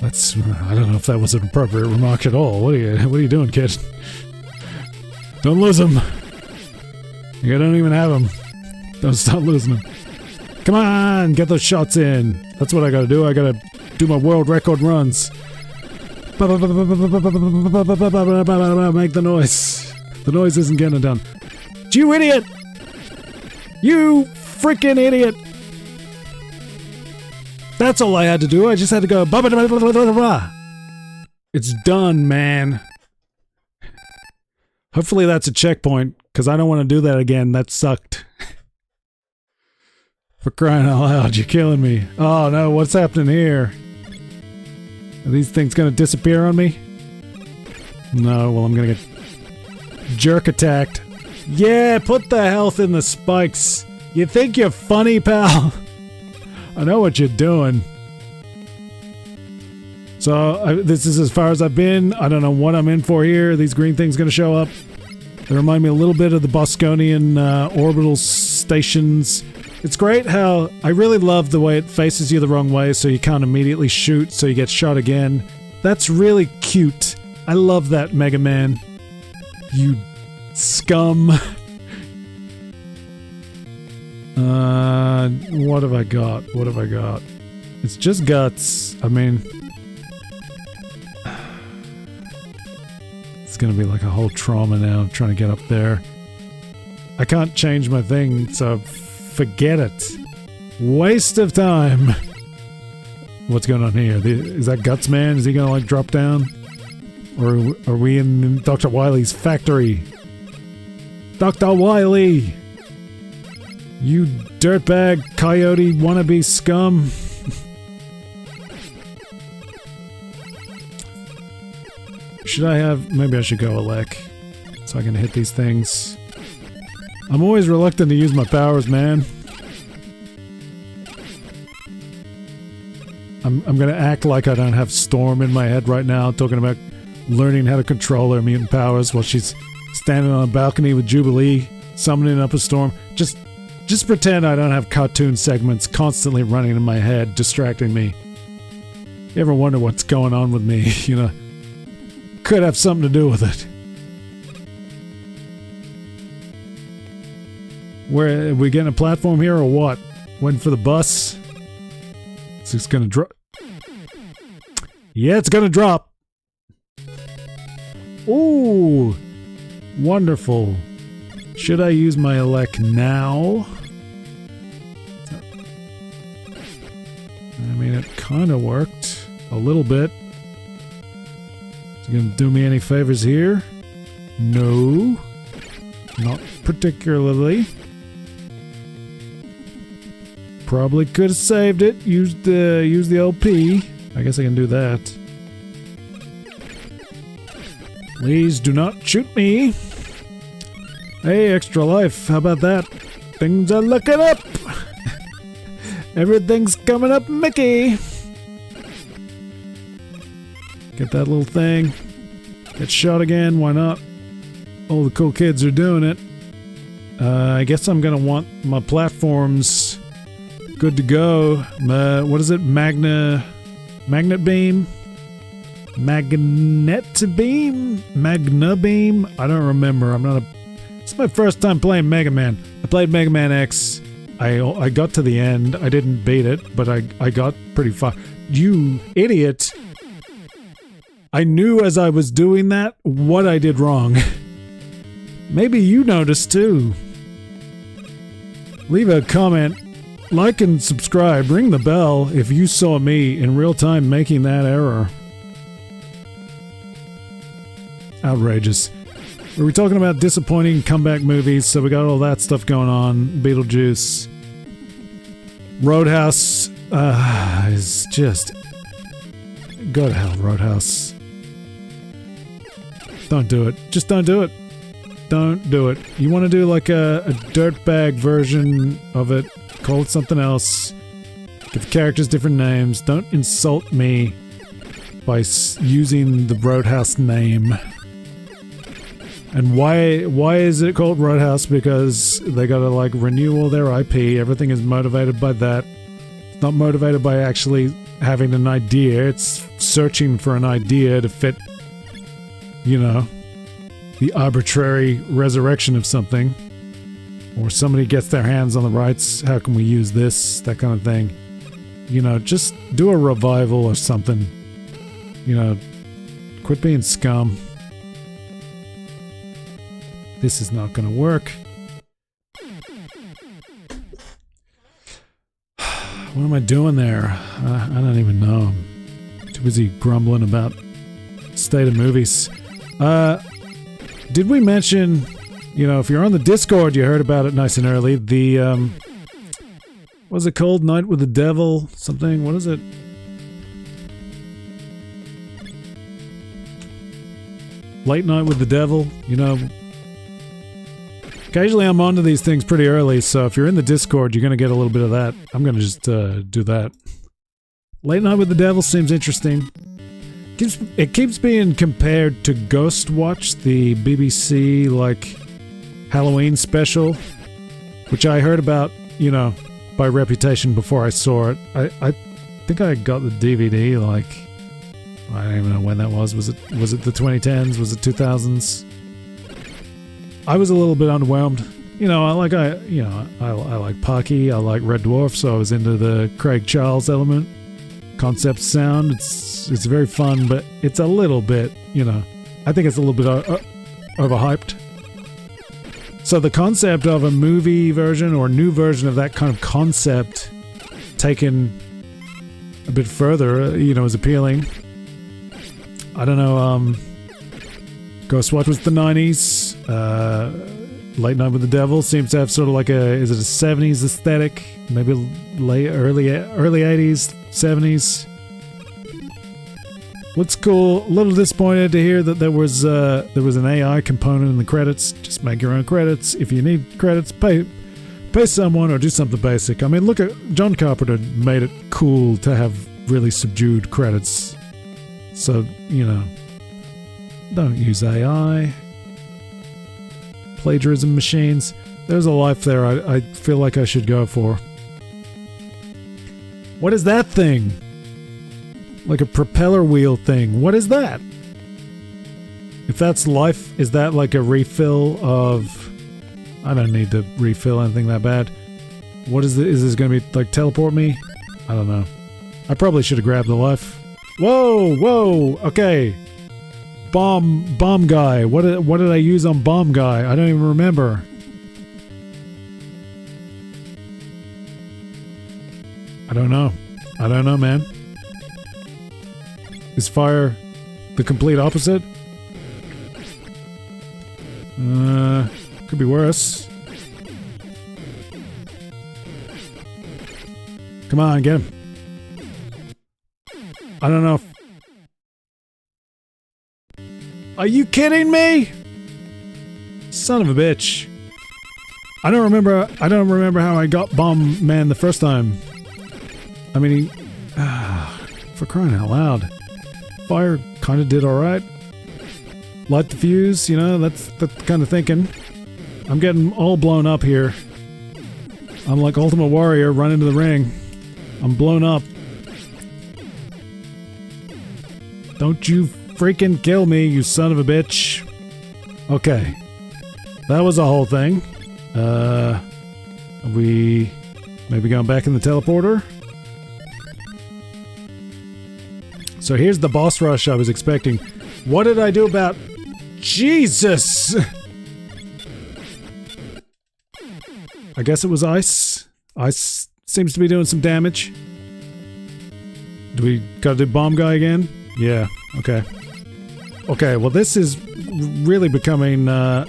I don't know if that was an appropriate remark at all. What are you doing, kid? Don't lose him. You don't even have him. Don't start losing him. Come on, get those shots in. That's what I gotta do. I gotta do my world record runs. Make the noise. The noise isn't getting it done. You idiot! You freaking idiot! That's all I had to do. I just had to go. It's done, man. Hopefully that's a checkpoint, because I don't want to do that again. That sucked. For crying out loud, you're killing me. Oh no, what's happening here? Are these things gonna disappear on me? No, well, I'm gonna get jerk attacked. Yeah, put the health in the spikes. You think you're funny, pal? I know what you're doing. So, this is as far as I've been. I don't know what I'm in for here. These green things gonna show up. They remind me a little bit of the Bosconian orbital stations. It's great how I really love the way it faces you the wrong way, so you can't immediately shoot, so you get shot again. That's really cute. I love that, Mega Man. You scum. What have I got? What have I got? It's just guts. I mean, it's gonna be like a whole trauma now, trying to get up there. I can't change my thing, so forget it. Waste of time. What's going on here? Is that Guts Man? Is he gonna like drop down? Or are we in Dr. Wily's factory? Dr. Wily! You dirtbag, coyote, wannabe scum. Should I have... Maybe I should go Elec, so I can hit these things. I'm always reluctant to use my powers, man. I'm gonna act like I don't have Storm in my head right now, talking about learning how to control her mutant powers while she's standing on a balcony with Jubilee, summoning up a storm. Just pretend I don't have cartoon segments constantly running in my head, distracting me. You ever wonder what's going on with me, you know? Could have something to do with it. Where, are we getting a platform here or what? Waiting for the bus? So it's gonna drop. Yeah, it's gonna drop. Ooh, wonderful. Should I use my Elec now? I mean, it kind of worked a little bit. Is it gonna do me any favors here? No, not particularly. Probably could have saved it. Use the LP. I guess I can do that. Please do not shoot me. Hey, extra life. How about that? Things are looking up. Everything's coming up, Mickey. Get that little thing. Get shot again. Why not? All the cool kids are doing it. I guess I'm gonna want my platforms good to go. What is it? Magnet beam? Magnet beam? Magna beam? I don't remember. I'm not a It's my first time playing Mega Man. I played Mega Man X. I got to the end. I didn't beat it, but I got pretty far. You idiot! I knew as I was doing that what I did wrong. Maybe you noticed too. Leave a comment, like and subscribe, ring the bell if you saw me in real time making that error. Outrageous. We were talking about disappointing comeback movies, so we got all that stuff going on. Beetlejuice. Roadhouse is just... Go to hell, Roadhouse. Don't do it. Just don't do it. Don't do it. You want to do like a dirtbag version of it, call it something else. Give the characters different names. Don't insult me by using the Roadhouse name. And why is it called Roadhouse? Because they gotta like renew all their IP. Everything is motivated by that. It's not motivated by actually having an idea. It's searching for an idea to fit, you know, the arbitrary resurrection of something. Or somebody gets their hands on the rights. How can we use this? That kind of thing. You know, just do a revival or something. You know, quit being scum. This is not gonna work. What am I doing there? I don't even know. I'm too busy grumbling about state of movies. Did we mention, you know, if you're on the Discord, you heard about it nice and early. The, what's it called? Night with the Devil? Something? What is it? Late Night with the Devil? You know, occasionally I'm onto these things pretty early, so if you're in the Discord, you're going to get a little bit of that. I'm going to just do that. Late Night with the Devil seems interesting. It keeps being compared to Ghost Watch, the BBC, like, Halloween special, which I heard about, you know, by reputation before I saw it. I think I got the DVD, like, I don't even know when that was. Was it the 2010s? Was it 2000s? I was a little bit underwhelmed. You know, I like Parky, I like Red Dwarf, so I was into the Craig Charles element. Concept sound, it's very fun, but it's a little bit, you know, I think it's a little bit overhyped. So the concept of a movie version or new version of that kind of concept taken a bit further, you know, is appealing. I don't know, Ghostwatch was the 90s. Late Night with the Devil seems to have sort of like is it a 70s aesthetic? Maybe early 80s, 70s. Looks cool. A little disappointed to hear that there was an AI component in the credits. Just make your own credits. If you need credits, pay someone or do something basic. I mean, look at John Carpenter made it cool to have really subdued credits. So, you know, don't use AI. Plagiarism machines. There's a life there I feel like I should go for. What is that thing? Like a propeller wheel thing. What is that? If that's life, is that like a refill of... I don't need to refill anything that bad. What is this? Is this gonna be like teleport me? I don't know. I probably should have grabbed the life. Whoa! Okay. Bomb guy. What did I use on bomb guy? I don't even remember. I don't know, man. Is fire the complete opposite? Could be worse. Come on, get him. I don't know. Are you kidding me? Son of a bitch. I don't remember how I got Bomb Man the first time. I mean, for crying out loud. Fire kind of did alright. Light the fuse, you know, that's kind of thinking. I'm getting all blown up here. I'm like Ultimate Warrior, run into the ring. I'm blown up. Don't you freaking kill me, you son of a bitch. Okay. that was a whole thing. Are we maybe going back in the teleporter? So here's the boss rush I was expecting. What did I do about... Jesus! I guess it was ice. Ice seems to be doing some damage. Do we gotta do bomb guy again? Yeah, okay. Okay, well this is really becoming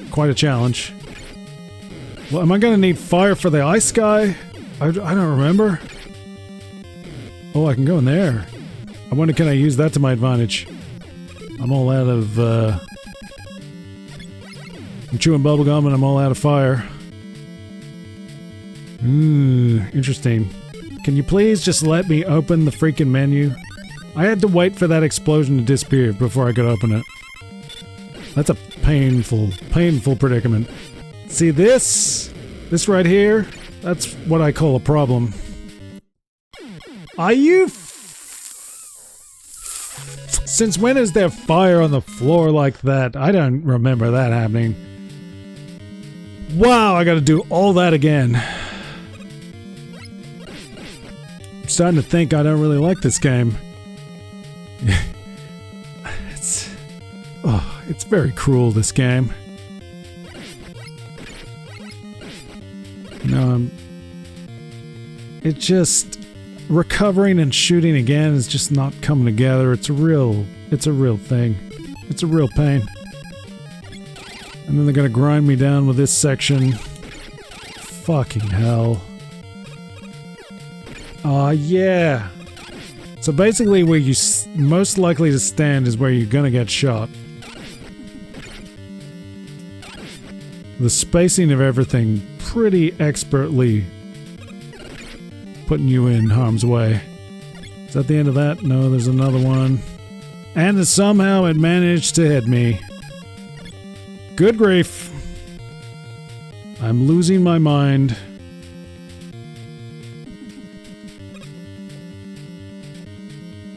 quite a challenge. Well, am I gonna need fire for the ice guy? I don't remember. Oh, I can go in there. I wonder, can I use that to my advantage? I'm all out of, I'm chewing bubblegum and I'm all out of fire. Interesting. Can you please just let me open the freaking menu? I had to wait for that explosion to disappear before I could open it. That's a painful, painful predicament. See this? This right here? That's what I call a problem. Are you Since when is there fire on the floor like that? I don't remember that happening. Wow, I gotta do all that again. I'm starting to think I don't really like this game. It's very cruel, this game. No, it's just recovering and shooting again is just not coming together. It's a real thing. It's a real pain. And then they're gonna grind me down with this section. Fucking hell. Aw, yeah. So basically where you're most likely to stand is where you're gonna get shot. The spacing of everything pretty expertly putting you in harm's way. Is that the end of that? No, there's another one. And somehow it managed to hit me. Good grief. I'm losing my mind.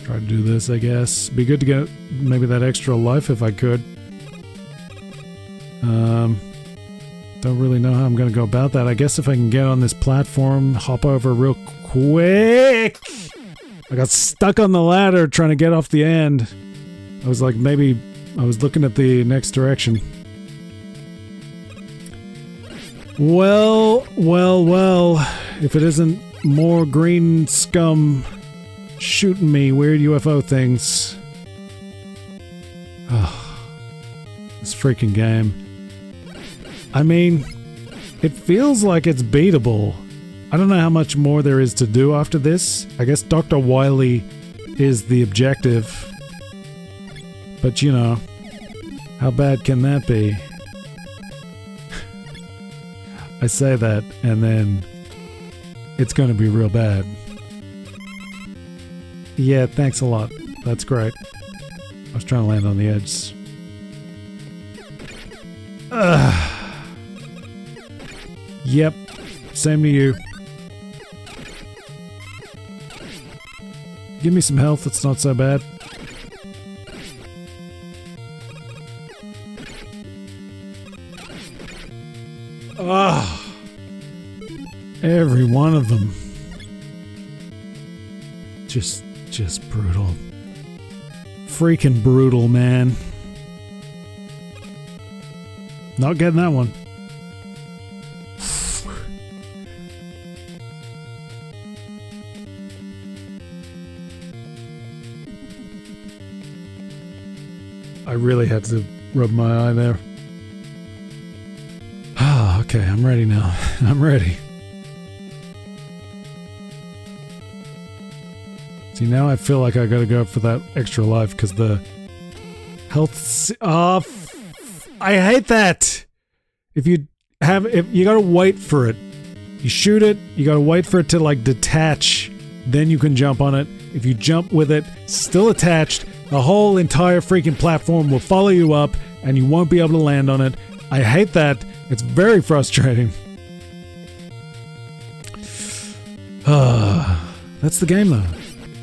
Try to do this, I guess. Be good to get maybe that extra life if I could. Don't really know how I'm gonna go about that. I guess if I can get on this platform, hop over real quick. I got stuck on the ladder trying to get off the end. I was like, maybe I was looking at the next direction. Well, if it isn't more green scum shooting me, weird UFO things. Oh, this freaking game. I mean, it feels like it's beatable. I don't know how much more there is to do after this. I guess Dr. Wily is the objective. But you know, how bad can that be? I say that, and then it's gonna be real bad. Yeah, thanks a lot. That's great. I was trying to land on the edge. Yep, same to you. Give me some health, it's not so bad. Every one of them. Just brutal. Freaking brutal, man. Not getting that one. I really had to rub my eye there. Ah, okay, I'm ready now. I'm ready. See, now I feel like I gotta go for that extra life because the health. I hate that. If you gotta wait for it. You shoot it. You gotta wait for it to like detach. Then you can jump on it. If you jump with it still attached, the whole entire freaking platform will follow you up, and you won't be able to land on it. I hate that. It's very frustrating. That's the game, though.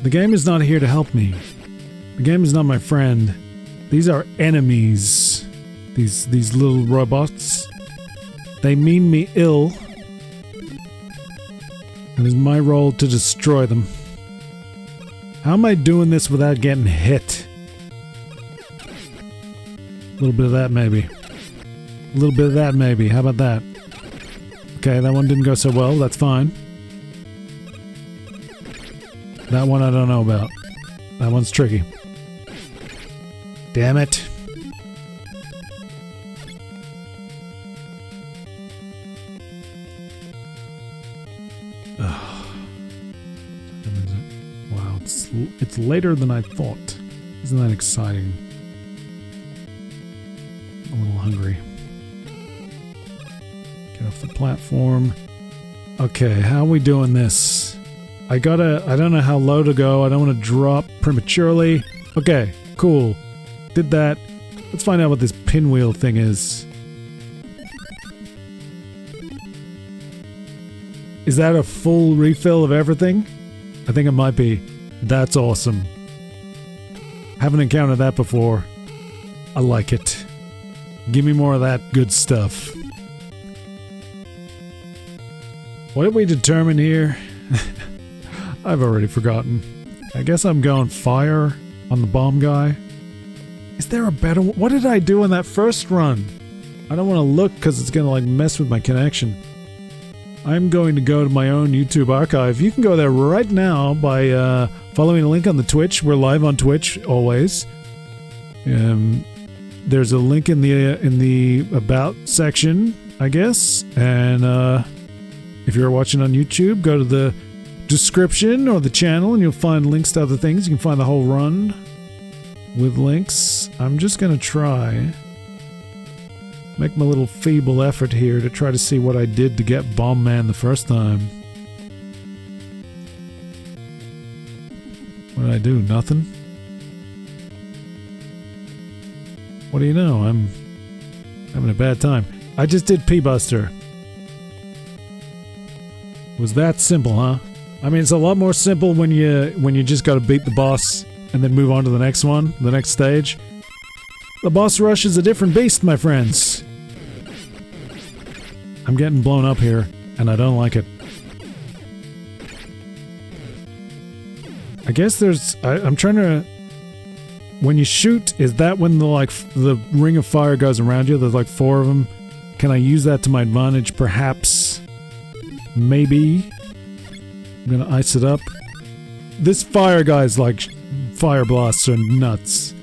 The game is not here to help me. The game is not my friend. These are enemies. These little robots. They mean me ill. It is my role to destroy them. How am I doing this without getting hit? A little bit of that, maybe. A little bit of that, maybe. How about that? Okay, that one didn't go so well. That's fine. That one I don't know about. That one's tricky. Damn it. Wow, it's later than I thought. Isn't that exciting? I'm a little hungry. Get off the platform. Okay, how are we doing this? I don't know how low to go. I don't want to drop prematurely. Okay, cool. Did that. Let's find out what this pinwheel thing is. Is that a full refill of everything? I think it might be. That's awesome. Haven't encountered that before. I like it. Give me more of that good stuff. What did we determine here? I've already forgotten. I guess I'm going fire on the bomb guy. Is there a better one? What did I do in that first run? I don't want to look because it's going to like mess with my connection. I'm going to go to my own YouTube archive. You can go there right now by following the link on the Twitch. We're live on Twitch always. There's a link in the About section, I guess. And if you're watching on YouTube, go to the description or the channel and you'll find links to other things. You can find the whole run with links. I'm just going to try... make my little feeble effort here to try to see what I did to get Bomb Man the first time. What did I do? Nothing? What do you know? I'm having a bad time. I just did P-Buster. Was that simple, huh? I mean, it's a lot more simple when you just gotta beat the boss and then move on to the next one, the next stage. The boss rush is a different beast, my friends. I'm getting blown up here, and I don't like it. I guess there's... I'm trying to... When you shoot, is that when the ring of fire goes around you? There's like 4 of them. Can I use that to my advantage? Perhaps. Maybe. I'm gonna ice it up. This fire guy's like... Fire blasts are nuts.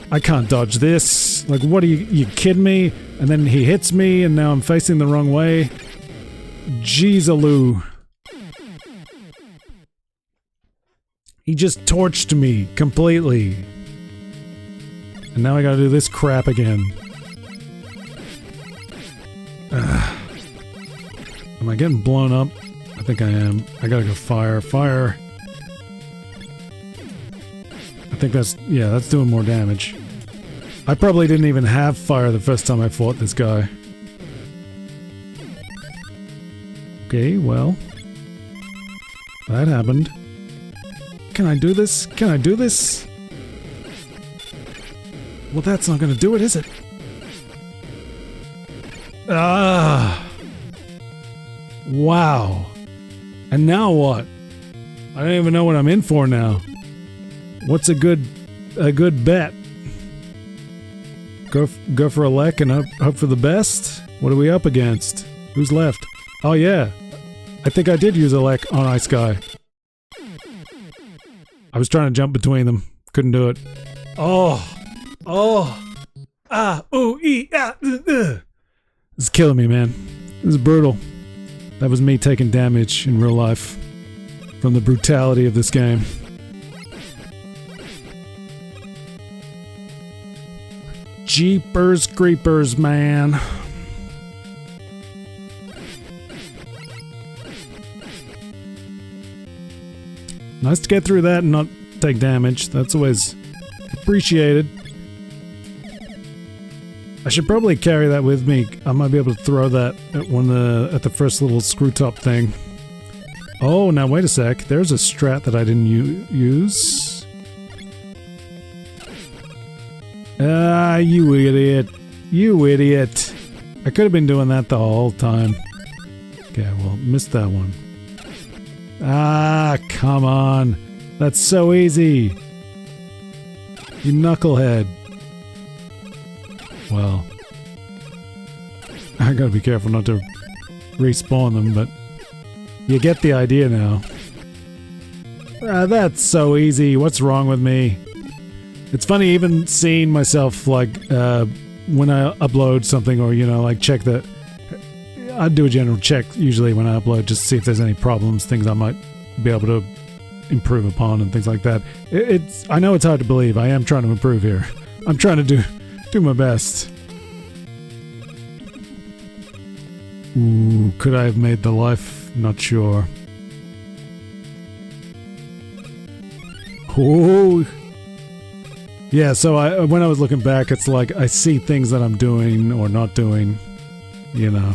I can't dodge this. Like, what are you kidding me? And then he hits me, and now I'm facing the wrong way. Jeez-a-loo. He just torched me completely. And now I gotta do this crap again. Am I getting blown up? I think I am. I gotta go fire. Fire. I think that's... yeah, that's doing more damage. I probably didn't even have fire the first time I fought this guy. Okay, well. That happened. Can I do this? Can I do this? Well, that's not gonna do it, is it? Ah! Wow. And now what? I don't even know what I'm in for now. What's a good bet? Go for a lek and hope for the best? What are we up against? Who's left? Oh yeah. I think I did use a lek on Ice Guy. I was trying to jump between them. Couldn't do it. Oh. Oh. Ah. Ooh. Ee. Ah. This is killing me, man. This is brutal. That was me taking damage in real life. From the brutality of this game. Jeepers creepers, man. Nice to get through that and not take damage. That's always appreciated. I should probably carry that with me. I might be able to throw that at the first little screw top thing. Oh, now wait a sec. There's a strat that I didn't use. Ah, you idiot. You idiot. I could have been doing that the whole time. Okay, well, missed that one. Ah, come on. That's so easy. You knucklehead. Well, I gotta be careful not to respawn them, but you get the idea now. Ah, that's so easy. What's wrong with me? It's funny even seeing myself, like, when I upload something or, you know, like check the... I do a general check usually when I upload just to see if there's any problems, things I might be able to improve upon and things like that. I know it's hard to believe. I am trying to improve here. I'm trying to do my best. Ooh, could I have made the life? Not sure. Oh, yeah. So when I was looking back, it's like I see things that I'm doing or not doing. You know.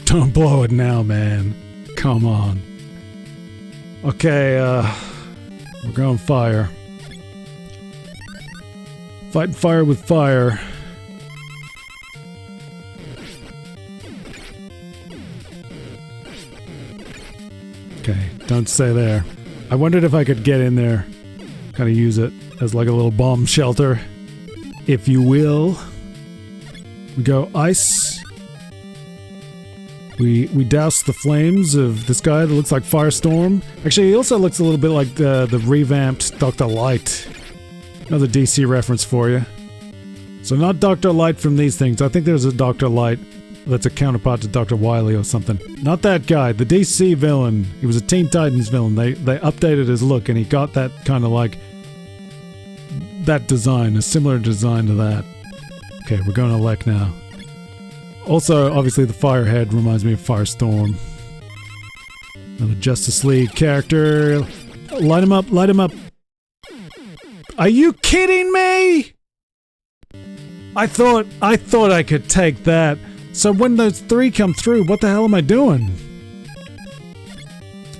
Don't blow it now, man. Come on. Okay, we're going fire. Fighting fire with fire. Okay, don't stay there. I wondered if I could get in there. Kind of use it as like a little bomb shelter, if you will. We go ice. We douse the flames of this guy that looks like Firestorm. Actually, he also looks a little bit like the revamped Dr. Light. Another DC reference for you. So not Dr. Light from these things. I think there's a Dr. Light that's a counterpart to Dr. Wily or something. Not that guy. The DC villain. He was a Teen Titans villain. They updated his look and he got that kind of like... that design. A similar design to that. Okay, we're going to Lek now. Also, obviously, the Firehead reminds me of Firestorm. Another Justice League character. Light him up, light him up. Are you kidding me? I thought I could take that. So when those three come through, what the hell am I doing?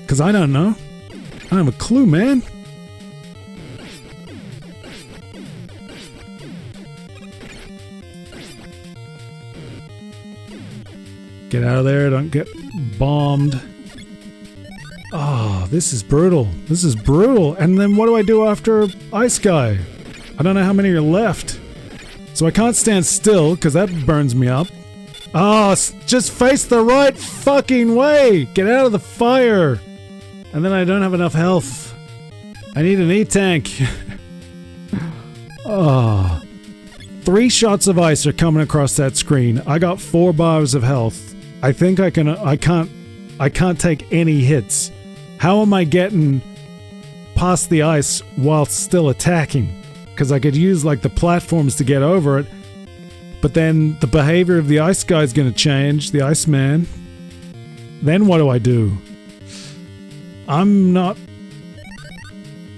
Because I don't know. I don't have a clue, man. Get out of there, don't get bombed. Oh, this is brutal. This is brutal. And then what do I do after Ice Guy? I don't know how many are left. So I can't stand still, because that burns me up. Oh, just face the right fucking way! Get out of the fire! And then I don't have enough health. I need an E-tank. Oh. 3 shots of ice are coming across that screen. I got 4 bars of health. I think I can't take any hits. How am I getting past the ice while still attacking? Because I could use like the platforms to get over it, but then the behavior of the ice guy is going to change, the Iceman. Then what do? I'm out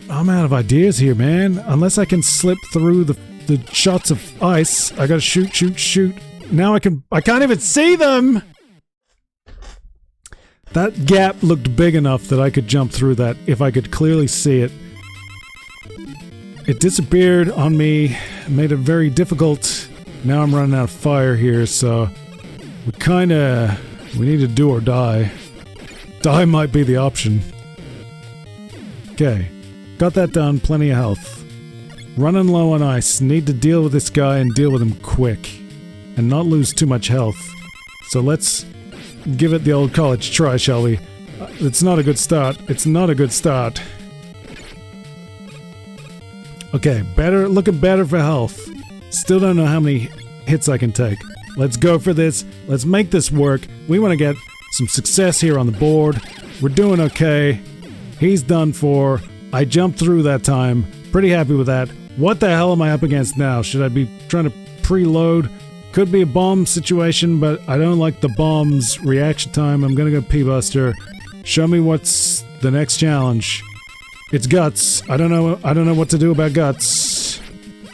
of ideas here, man. Unless I can slip through the shots of ice, I gotta shoot. Now I can't even see them! That gap looked big enough that I could jump through that if I could clearly see it. It disappeared on me, made it very difficult. Now I'm running out of fire here, so we need to do or die. Die might be the option. Okay, got that done, plenty of health. Running low on ice, need to deal with this guy and deal with him quick. And not lose too much health. So let's give it the old college try, shall we? It's not a good start. It's not a good start. Okay, looking better for health. Still don't know how many hits I can take. Let's go for this. Let's make this work. We want to get some success here on the board. We're doing okay. He's done for. I jumped through that time. Pretty happy with that. What the hell am I up against now? Should I be trying to preload? Could be a bomb situation, but I don't like the bomb's reaction time. I'm gonna go P-Buster. Show me what's the next challenge. It's guts. I don't know what to do about guts.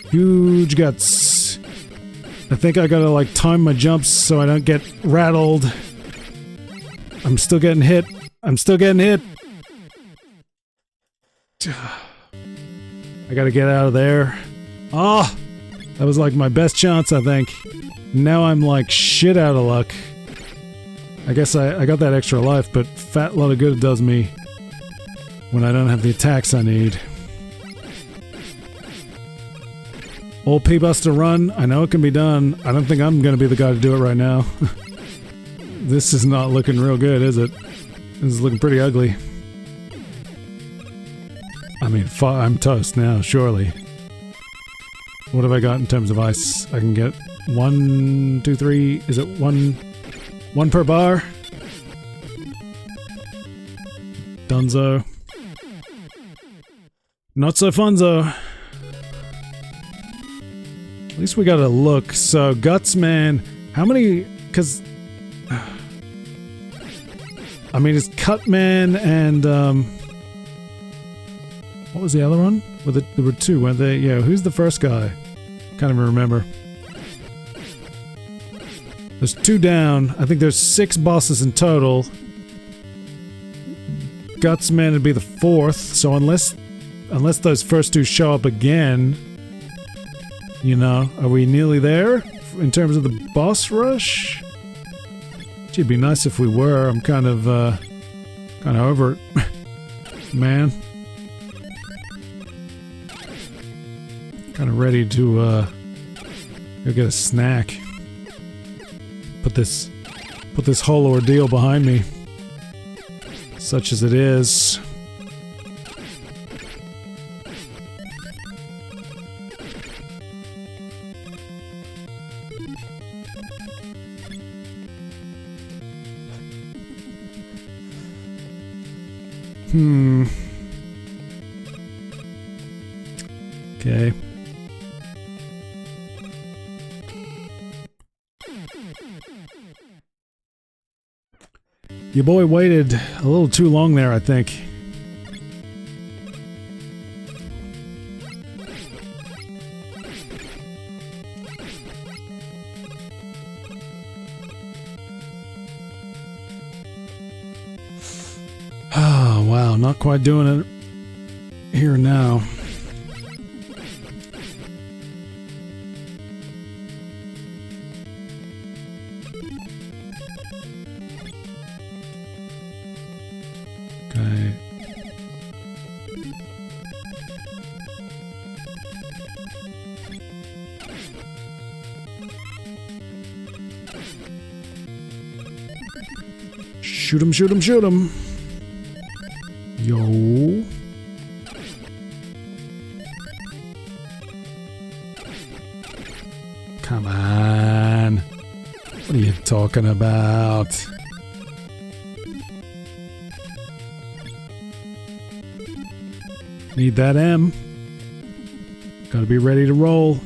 Huge guts. I think I gotta like time my jumps so I don't get rattled. I'm still getting hit. I gotta get out of there. Oh! That was like my best chance, I think. Now I'm like shit out of luck. I guess I got that extra life, but fat lot of good it does me when I don't have the attacks I need. Old P-Buster run. I know it can be done. I don't think I'm gonna be the guy to do it right now. This is not looking real good, is it? This is looking pretty ugly. I mean, I'm toast now, surely. What have I got in terms of ice? I can get 1, 2, 3. Is it one per bar? Dunzo. Not so funzo. At least we got a look. So, Gutsman, how many? Because I mean, it's Cutman and what was the other one? There were two, weren't they? Yeah, who's the first guy? Can't even remember. There's 2 down. I think there's 6 bosses in total. Gutsman would be the 4th, so unless those first 2 show up again, you know, are we nearly there in terms of the boss rush? Gee, it'd be nice if we were. I'm kind of over it, man. Kind of ready to go get a snack. Put this whole ordeal behind me, such as it is. Okay. Your boy waited a little too long there, I think. Oh, wow, not quite doing it here now. Okay. Shoot him, shoot him, shoot him. Yo. Come on. What are you talking about? Need that M. Gotta be ready to roll.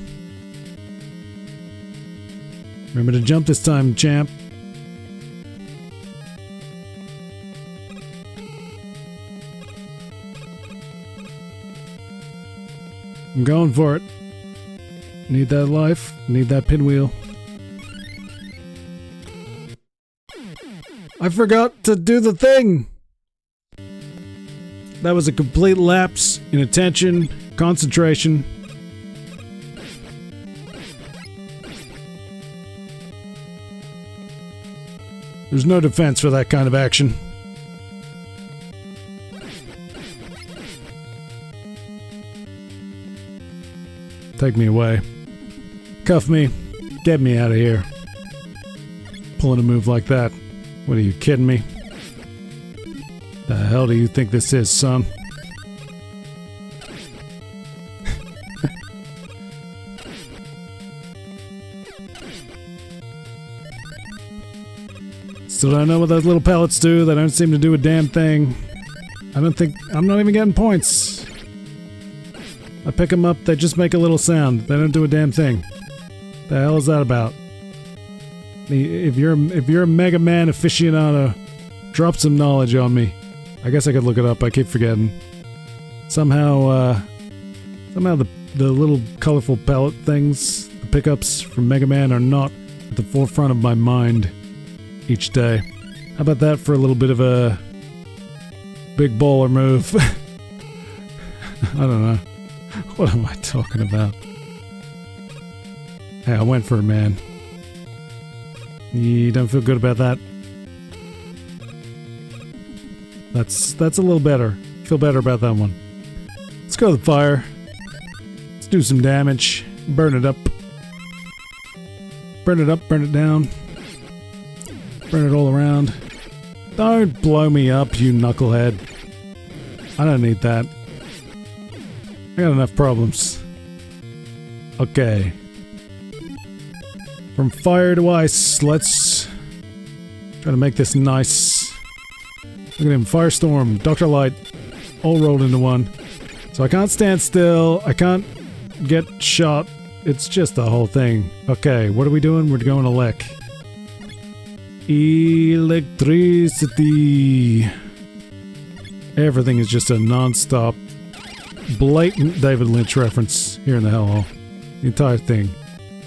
Remember to jump this time, champ. I'm going for it. Need that life. Need that pinwheel. I forgot to do the thing! That was a complete lapse in attention, concentration. There's no defense for that kind of action. Take me away. Cuff me. Get me out of here. Pulling a move like that. What are you kidding me? The hell do you think this is, son? Still don't know what those little pellets do. They don't seem to do a damn thing. I'm not even getting points. I pick them up, they just make a little sound. They don't do a damn thing. The hell is that about? If you're a Mega Man aficionado, drop some knowledge on me. I guess I could look it up, I keep forgetting. Somehow the little colorful pellet things, the pickups from Mega Man are not at the forefront of my mind each day. How about that for a little bit of a big bowler move? I don't know. What am I talking about? Hey, I went for it, man. You don't feel good about that? That's a little better. Feel better about that one. Let's go to the fire. Let's do some damage. Burn it up. Burn it up, burn it down. Burn it all around. Don't blow me up, you knucklehead. I don't need that. I got enough problems. Okay. From fire to ice, let's try to make this nice. Look at him, Firestorm, Dr. Light, all rolled into one. So I can't stand still, I can't get shot, it's just the whole thing. Okay, what are we doing? We're going elec. Electricity. Everything is just a non-stop, blatant David Lynch reference here in the Hellhole. The entire thing.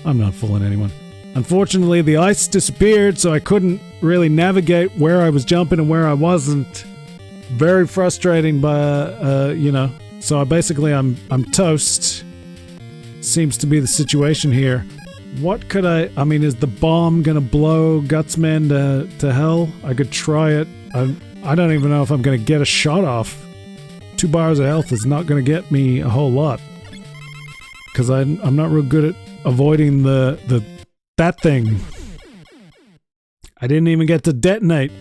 I'm not fooling anyone. Unfortunately, the ice disappeared, so I couldn't really navigate where I was jumping and where I wasn't. Very frustrating, but you know. So basically, I'm toast. Seems to be the situation here. What could I mean, is the bomb gonna blow Gutsman to hell? I could try it. I don't even know if I'm gonna get a shot off. 2 bars of health is not gonna get me a whole lot. Because I'm not real good at avoiding that thing. I didn't even get to detonate.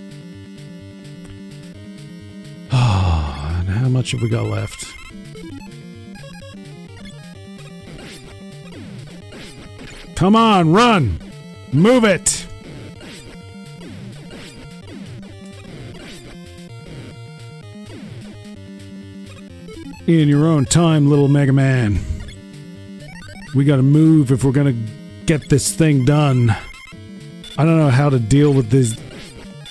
And how much have we got left? Come on, run! Move it! In your own time, little Mega Man. We gotta move if we're gonna get this thing done. I don't know how to deal with this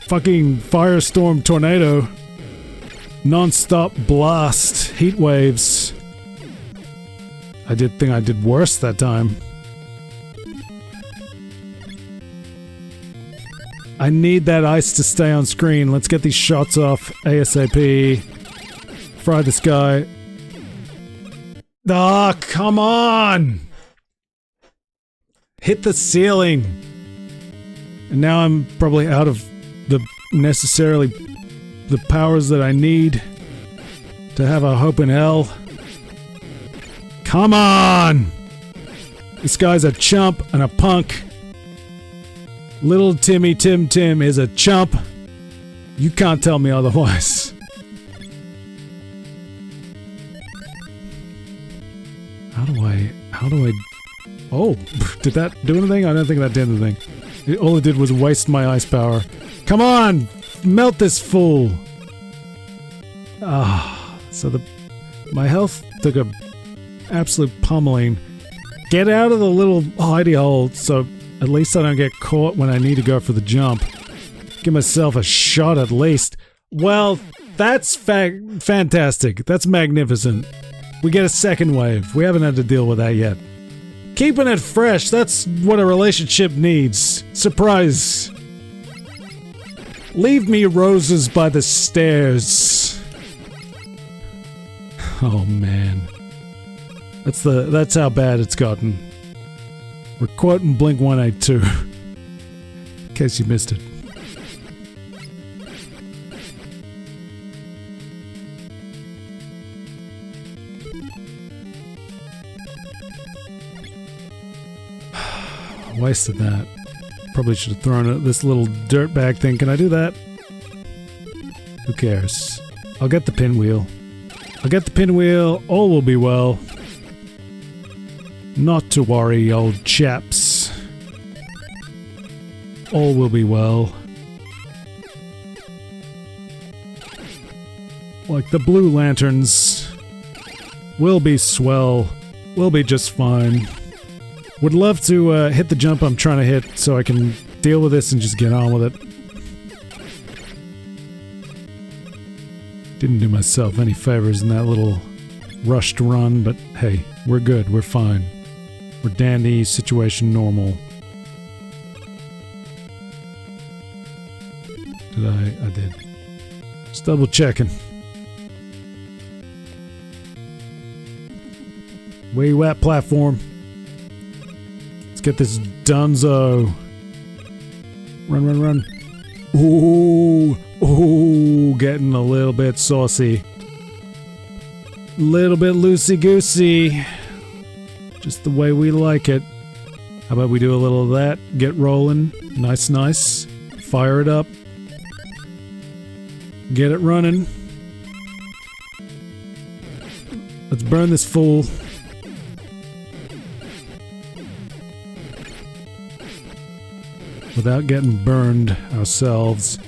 fucking firestorm tornado. Non-stop blast. Heat waves. I did think I did worse that time. I need that ice to stay on screen. Let's get these shots off ASAP. Fry this guy. Ah, oh, come on! Hit the ceiling! And now I'm probably out of the powers that I need to have a hope in hell. Come on! This guy's a chump and a punk. Little Timmy Tim Tim is a chump. You can't tell me otherwise. How do I... Oh, did that do anything? I don't think that did anything. All it did was waste my ice power. Come on! Melt this fool! Ah, so my health took a absolute pummeling. Get out of the little hidey hole so at least I don't get caught when I need to go for the jump. Give myself a shot at least. Well, that's fantastic. That's magnificent. We get a second wave. We haven't had to deal with that yet. Keeping it fresh, that's what a relationship needs. Surprise. Leave me roses by the stairs. Oh man. That's how bad it's gotten. We're quoting Blink 182. In case you missed it. Wasted that. Probably should have thrown this little dirtbag thing. Can I do that? Who cares? I'll get the pinwheel. I'll get the pinwheel. All will be well. Not to worry, old chaps. All will be well. Like the blue lanterns. Will be swell. We'll be just fine. Would love to hit the jump I'm trying to hit so I can deal with this and just get on with it. Didn't do myself any favors in that little rushed run, but hey, we're good, we're fine. We're dandy, situation normal. Did I did. Just double checking. Where you at, platform? Let's get this dunzo. Run, run, run. Ooh, ooh, getting a little bit saucy. Little bit loosey-goosey. Just the way we like it. How about we do a little of that? Get rolling. Nice, nice. Fire it up. Get it running. Let's burn this fool. Without getting burned ourselves.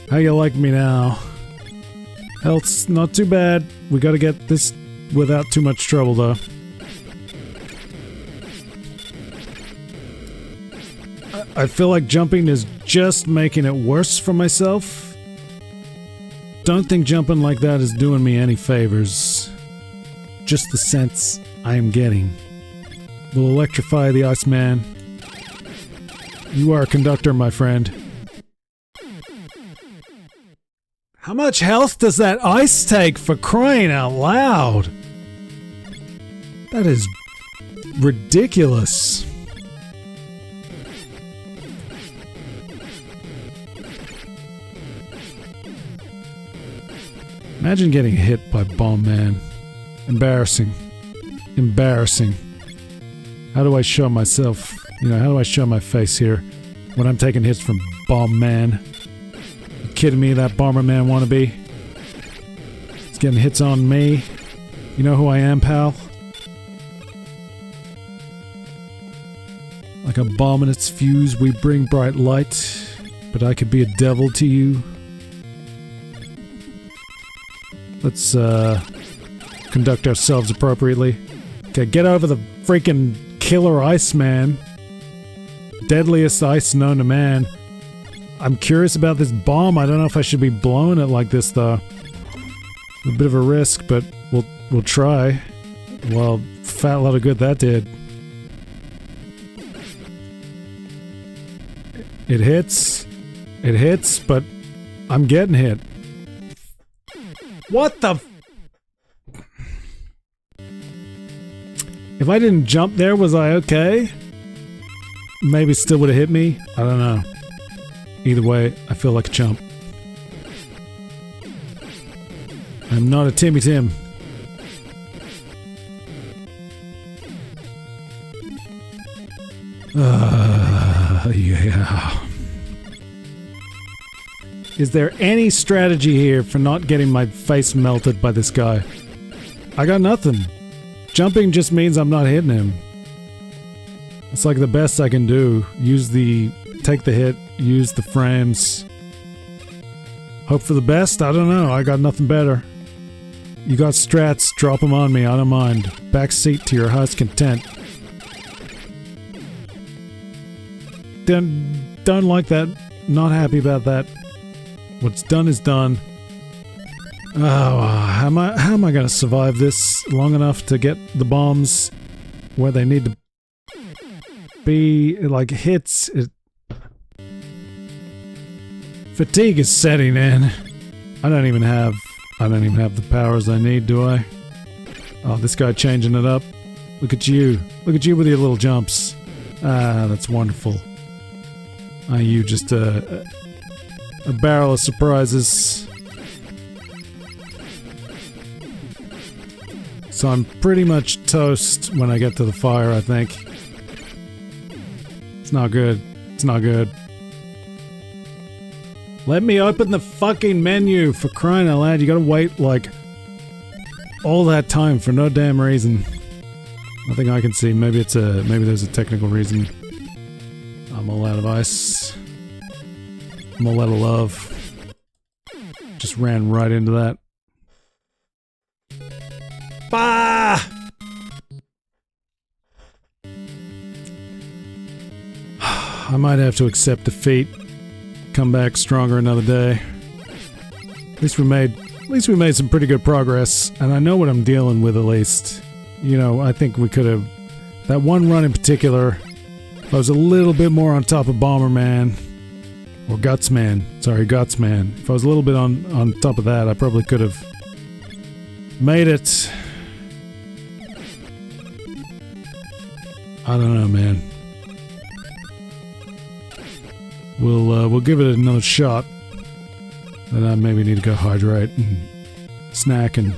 How you like me now? Health's not too bad. We gotta get this without too much trouble though. I feel like jumping is just making it worse for myself. Don't think jumping like that is doing me any favors. Just the sense I am getting. We'll electrify the Iceman. You are a conductor, my friend. How much health does that ice take, for crying out loud? That is ridiculous. Imagine getting hit by Bomb Man. Embarrassing. Embarrassing. How do I show myself, you know, how do I show my face here when I'm taking hits from Bomb Man? You kidding me, that Bomberman wannabe? It's getting hits on me. You know who I am, pal? Like a bomb in its fuse, we bring bright light, but I could be a devil to you. Let's, conduct ourselves appropriately. Okay, get over the freaking killer Iceman. Deadliest ice known to man. I'm curious about this bomb. I don't know if I should be blowing it like this, though. A bit of a risk, but we'll try. Well, fat lot of good that did. It hits, but I'm getting hit. What the f- If I didn't jump there, was I okay? Maybe it still would have hit me? I don't know. Either way, I feel like a chump. I'm not a Timmy Tim. Yeah. Is there any strategy here for not getting my face melted by this guy? I got nothing. Jumping just means I'm not hitting him. It's like the best I can do. Take the hit, use the frames. Hope for the best? I don't know. I got nothing better. You got strats, drop them on me, I don't mind. Backseat to your heart's content. Don't like that. Not happy about that. What's done is done. Oh, how am I gonna survive this long enough to get the bombs where they need to be? Like hits. Fatigue is setting in. I don't even have the powers I need, do I? Oh, this guy changing it up. Look at you. Look at you with your little jumps. Ah, that's wonderful. Are you just a barrel of surprises? So I'm pretty much toast when I get to the fire, I think. It's not good. It's not good. Let me open the fucking menu, for crying out loud. You gotta wait, like, all that time for no damn reason. Nothing I can see. Maybe there's a technical reason. I'm all out of ice. I'm all out of love. Just ran right into that. Bah! I might have to accept defeat. Come back stronger another day. At least we made some pretty good progress, and I know what I'm dealing with at least. You know, I think we could have... That one run in particular, if I was a little bit more on top of Bomberman, or Gutsman, sorry, Gutsman. If I was a little bit on top of that, I probably could have made it. I don't know, man. We'll give it another shot. Then I maybe need to go hydrate and snack and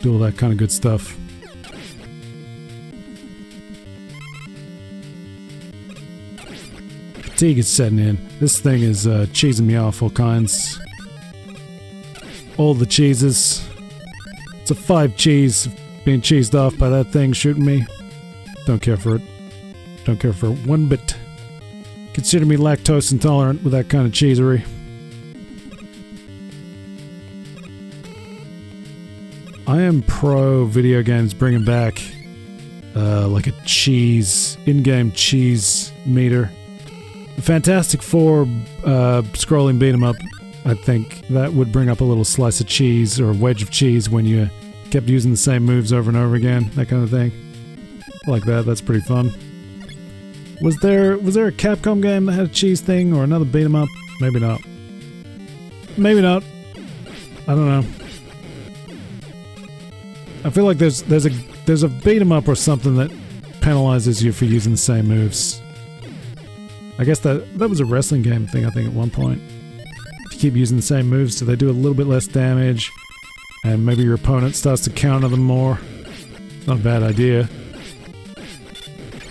do all that kind of good stuff. Fatigue is setting in. This thing is cheesing me off all kinds. All the cheeses. It's a 5 cheese being cheesed off by that thing shooting me. Don't care for it. Don't care for it one bit. Consider me lactose intolerant with that kind of cheesery. I am pro video games bringing back like a cheese, in-game cheese meter. The Fantastic Four scrolling beat 'em up, I think that would bring up a little slice of cheese or wedge of cheese when you kept using the same moves over and over again, that kind of thing. I like that, that's pretty fun. Was there a Capcom game that had a cheese thing or another beat 'em up? Maybe not. Maybe not. I don't know. I feel like there's a beat 'em up or something that penalizes you for using the same moves. I guess that was a wrestling game thing, I think, at one point. If you keep using the same moves, so they do a little bit less damage, and maybe your opponent starts to counter them more. It's not a bad idea.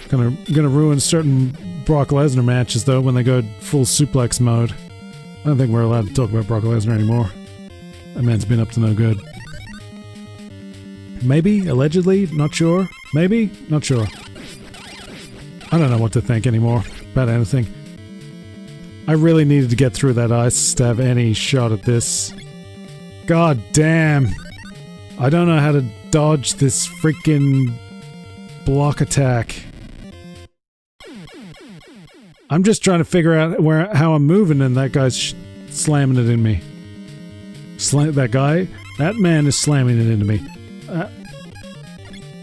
Gonna ruin certain Brock Lesnar matches, though, when they go full suplex mode. I don't think we're allowed to talk about Brock Lesnar anymore. That man's been up to no good. Maybe, allegedly, not sure. Maybe, not sure. I don't know what to think anymore about anything. I really needed to get through that ice to have any shot at this. God damn. I don't know how to dodge this freaking block attack. I'm just trying to figure out how I'm moving and that guy's slamming it in me. That man is slamming it into me.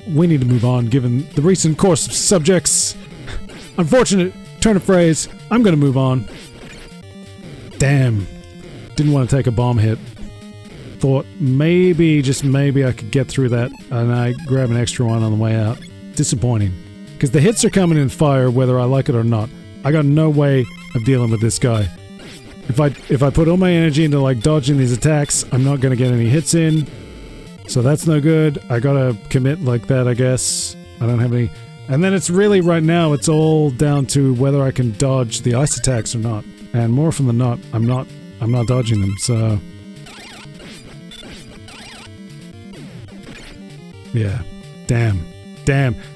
We need to move on, given the recent course of subjects. Unfortunate turn of phrase. I'm gonna move on. Damn. Didn't want to take a bomb hit. Thought maybe, just maybe, I could get through that, and I grab an extra one on the way out. Disappointing. Because the hits are coming in fire, whether I like it or not. I got no way of dealing with this guy. If I put all my energy into like dodging these attacks, I'm not gonna get any hits in. So that's no good. I gotta commit like that, I guess. I don't have any... And then it's really, right now, it's all down to whether I can dodge the ice attacks or not. And more often than not, I'm not dodging them, so... Yeah. Damn.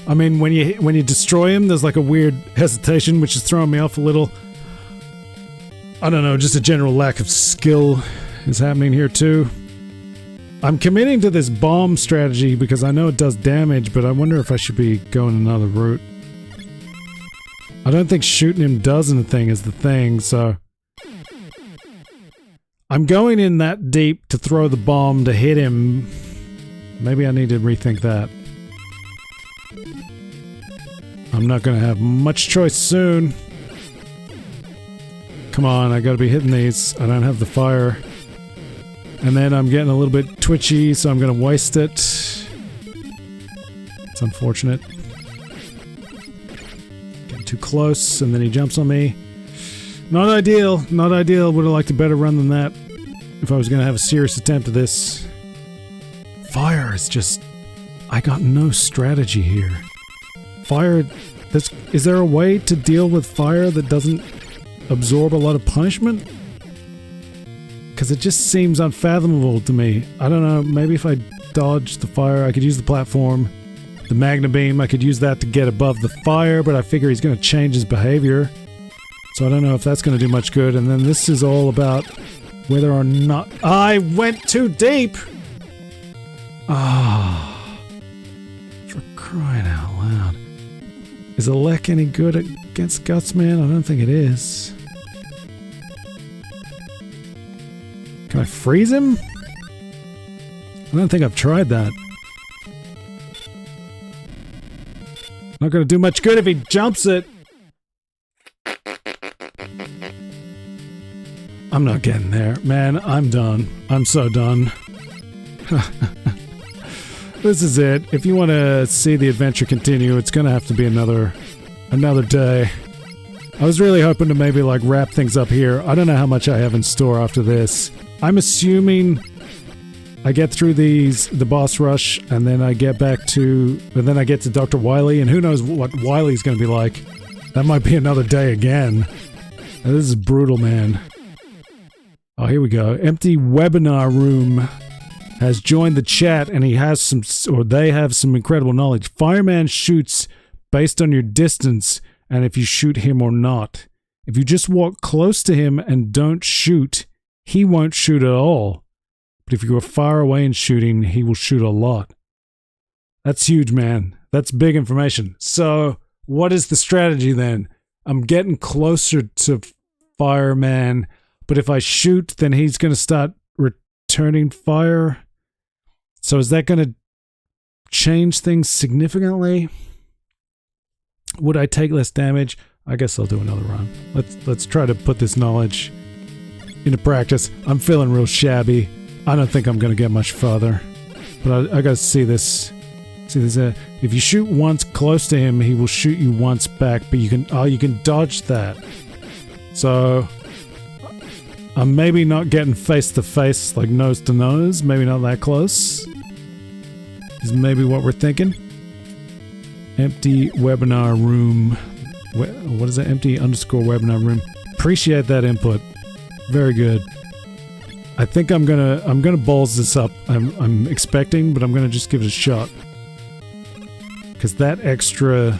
I mean, when you destroy him, there's like a weird hesitation, which is throwing me off a little. I don't know, just a general lack of skill is happening here too. I'm committing to this bomb strategy because I know it does damage, but I wonder if I should be going another route. I don't think shooting him does anything is the thing, so... I'm going in that deep to throw the bomb to hit him. Maybe I need to rethink that. I'm not gonna have much choice soon. Come on, I gotta be hitting these. I don't have the fire. And then I'm getting a little bit twitchy, so I'm gonna waste it. It's unfortunate. Getting too close, and then he jumps on me. Not ideal, not ideal. Would have liked a better run than that if I was gonna have a serious attempt at this. Fire is just... I got no strategy here. Fire... Is there a way to deal with fire that doesn't absorb a lot of punishment? Because it just seems unfathomable to me. I don't know, maybe if I dodge the fire, I could use the platform. The Magna Beam, I could use that to get above the fire, but I figure he's going to change his behavior. So I don't know if that's going to do much good. And then this is all about whether or not... I went too deep! Ah, for crying out loud. Is Alec any good against Gutsman? I don't think it is. Can I freeze him? I don't think I've tried that. Not gonna do much good if he jumps it. I'm not getting there. Man, I'm done. I'm so done. this is it. If you want to see the adventure continue, it's gonna have to be another day. I was really hoping to maybe like wrap things up here. I don't know how much I have in store after this. I'm assuming I get through the boss rush, and then I get to Dr. Wily, and who knows what Wily's gonna be like. That might be another day again. Now, this is brutal, man. Oh, here we go. Empty webinar room has joined the chat, and he has they have some incredible knowledge. Fireman shoots based on your distance, and if you shoot him or not. If you just walk close to him and don't shoot, he won't shoot at all. But if you are far away and shooting, he will shoot a lot. That's huge, man. That's big information. So, what is the strategy then? I'm getting closer to Fireman, but if I shoot, then he's going to start returning fire. So is that going to change things significantly? Would I take less damage? I guess I'll do another run. Let's try to put this knowledge into practice. I'm feeling real shabby. I don't think I'm going to get much farther. But I got to see this. See this. If you shoot once close to him, he will shoot you once back. But you can dodge that. So I'm maybe not getting face to face, like nose to nose. Maybe not that close. Is maybe what we're thinking. Empty webinar room. What is that? Empty _ webinar room. Appreciate that input. Very good. I think I'm gonna balls this up. I'm expecting, but I'm gonna just give it a shot. Because that extra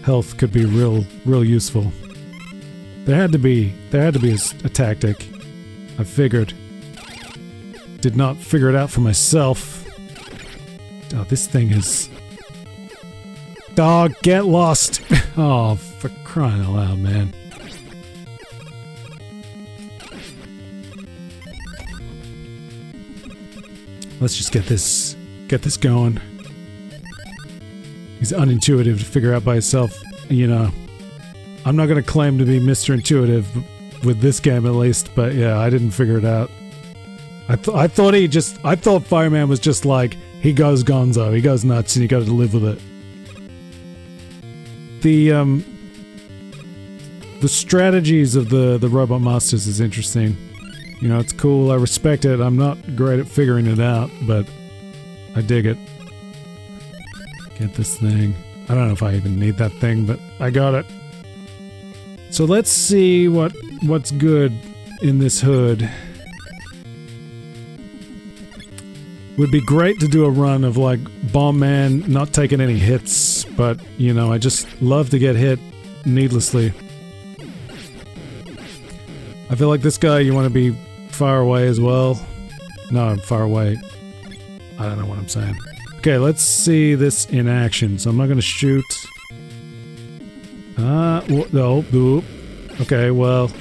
health could be real useful. There had to be a tactic. I figured. Did not figure it out for myself. Oh, this thing is... Dog, get lost! Oh, for crying out loud, man. Let's just get this going. He's unintuitive to figure out by himself, you know. I'm not gonna claim to be Mr. Intuitive with this game at least, but yeah, I didn't figure it out. I thought Fireman was just like, he goes gonzo, he goes nuts, and you gotta live with it. The strategies of the Robot Masters is interesting. You know, it's cool, I respect it, I'm not great at figuring it out, but I dig it. Get this thing. I don't know if I even need that thing, but I got it. So let's see what's good in this hood. Would be great to do a run of like Bomb Man not taking any hits, but you know, I just love to get hit needlessly. I feel like this guy you want to be far away as well. No, far away. I don't know what I'm saying. Okay, let's see this in action. So I'm not gonna shoot. No, boop. Okay, well.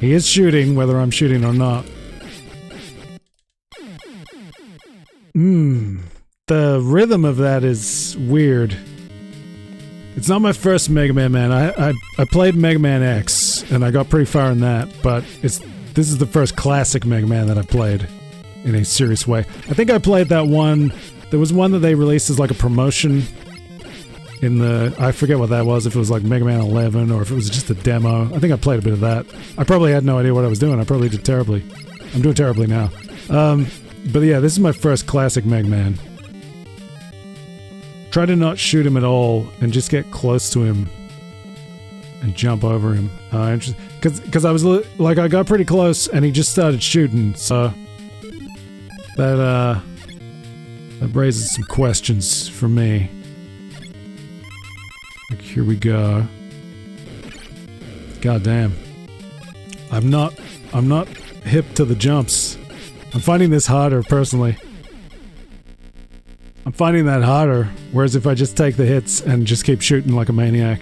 He is shooting, whether I'm shooting or not. The rhythm of that is weird. It's not my first Mega Man, I played Mega Man X, and I got pretty far in that, but this is the first classic Mega Man that I played in a serious way. I think I played that one. There was one that they released as like a promotion in the... I forget what that was, if it was like Mega Man 11 or if it was just a demo. I think I played a bit of that. I probably had no idea what I was doing. I probably did terribly. I'm doing terribly now. But yeah, this is my first classic Mega Man. Try to not shoot him at all and just get close to him and jump over him. Because I was like, I got pretty close and he just started shooting, so that raises some questions for me. Like, here we go. God damn. I'm not hip to the jumps. I'm finding this harder, personally. I'm finding that harder, whereas if I just take the hits and just keep shooting like a maniac,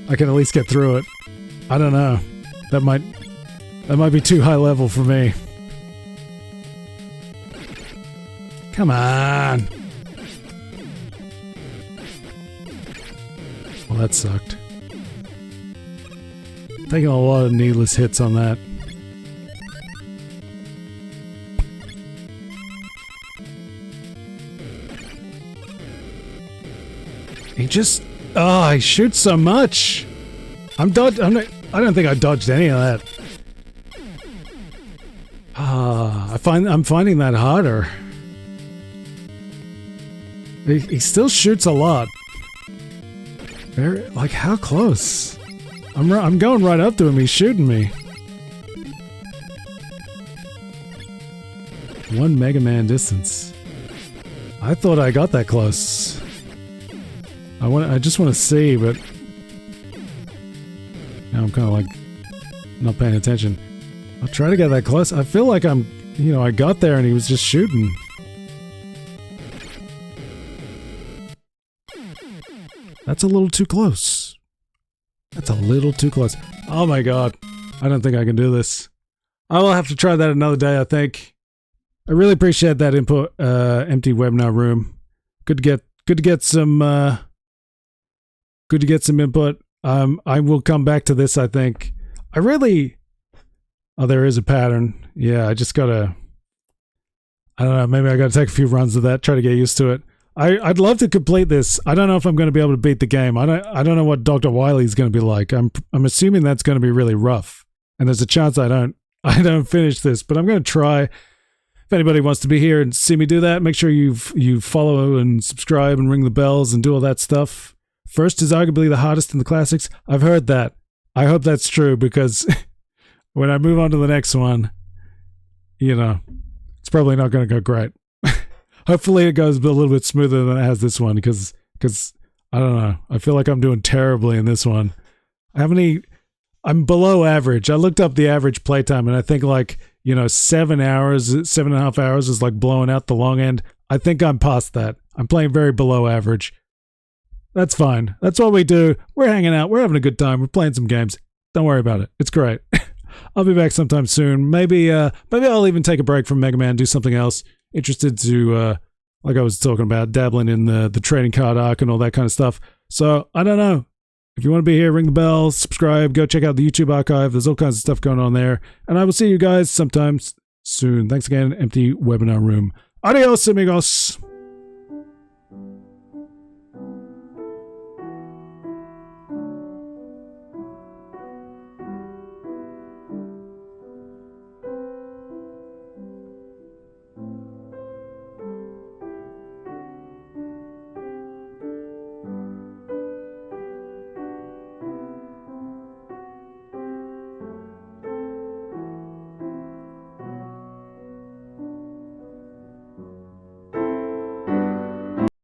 I can at least get through it. I don't know. That might be too high level for me. Come on! Well, that sucked. Taking a lot of needless hits on that. He just... Oh, he shoots so much! I don't think I dodged any of that. I'm finding that harder. He still shoots a lot. Very, like, how close? I'm going right up to him, he's shooting me. 1 Mega Man distance. I thought I got that close. I just want to see, but now I'm kind of like not paying attention. I'll try to get that close. I feel like I'm, I got there and he was just shooting. That's a little too close. That's a little too close. Oh my god. I don't think I can do this. I will have to try that another day, I think. I really appreciate that input, empty webinar room. Good to get some input. I will come back to this, I think. Oh, there is a pattern. Yeah, I just gotta... I don't know, maybe I gotta take a few runs of that, try to get used to it. I'd love to complete this. I don't know if I'm going to be able to beat the game. I don't know what Dr. Wily is going to be like. I'm assuming that's going to be really rough. And there's a chance I don't finish this, but I'm going to try. If anybody wants to be here and see me do that, make sure you follow and subscribe and ring the bells and do all that stuff. First is arguably the hardest in the classics. I've heard that. I hope that's true, because when I move on to the next one, it's probably not going to go great. Hopefully it goes a little bit smoother than it has this one, because I don't know. I feel like I'm doing terribly in this one. I'm below average. I looked up the average playtime, and I think 7.5 hours is like blowing out the long end. I think I'm past that. I'm playing very below average. That's fine. That's what we do. We're hanging out. We're having a good time. We're playing some games. Don't worry about it. It's great. I'll be back sometime soon. Maybe I'll even take a break from Mega Man, do something else. Interested to, like I was talking about, dabbling in the trading card arc and all that kind of stuff. So, I don't know. If you want to be here, ring the bell, subscribe, go check out the YouTube archive. There's all kinds of stuff going on there. And I will see you guys sometime soon. Thanks again, Empty Webinar Room. Adios, amigos.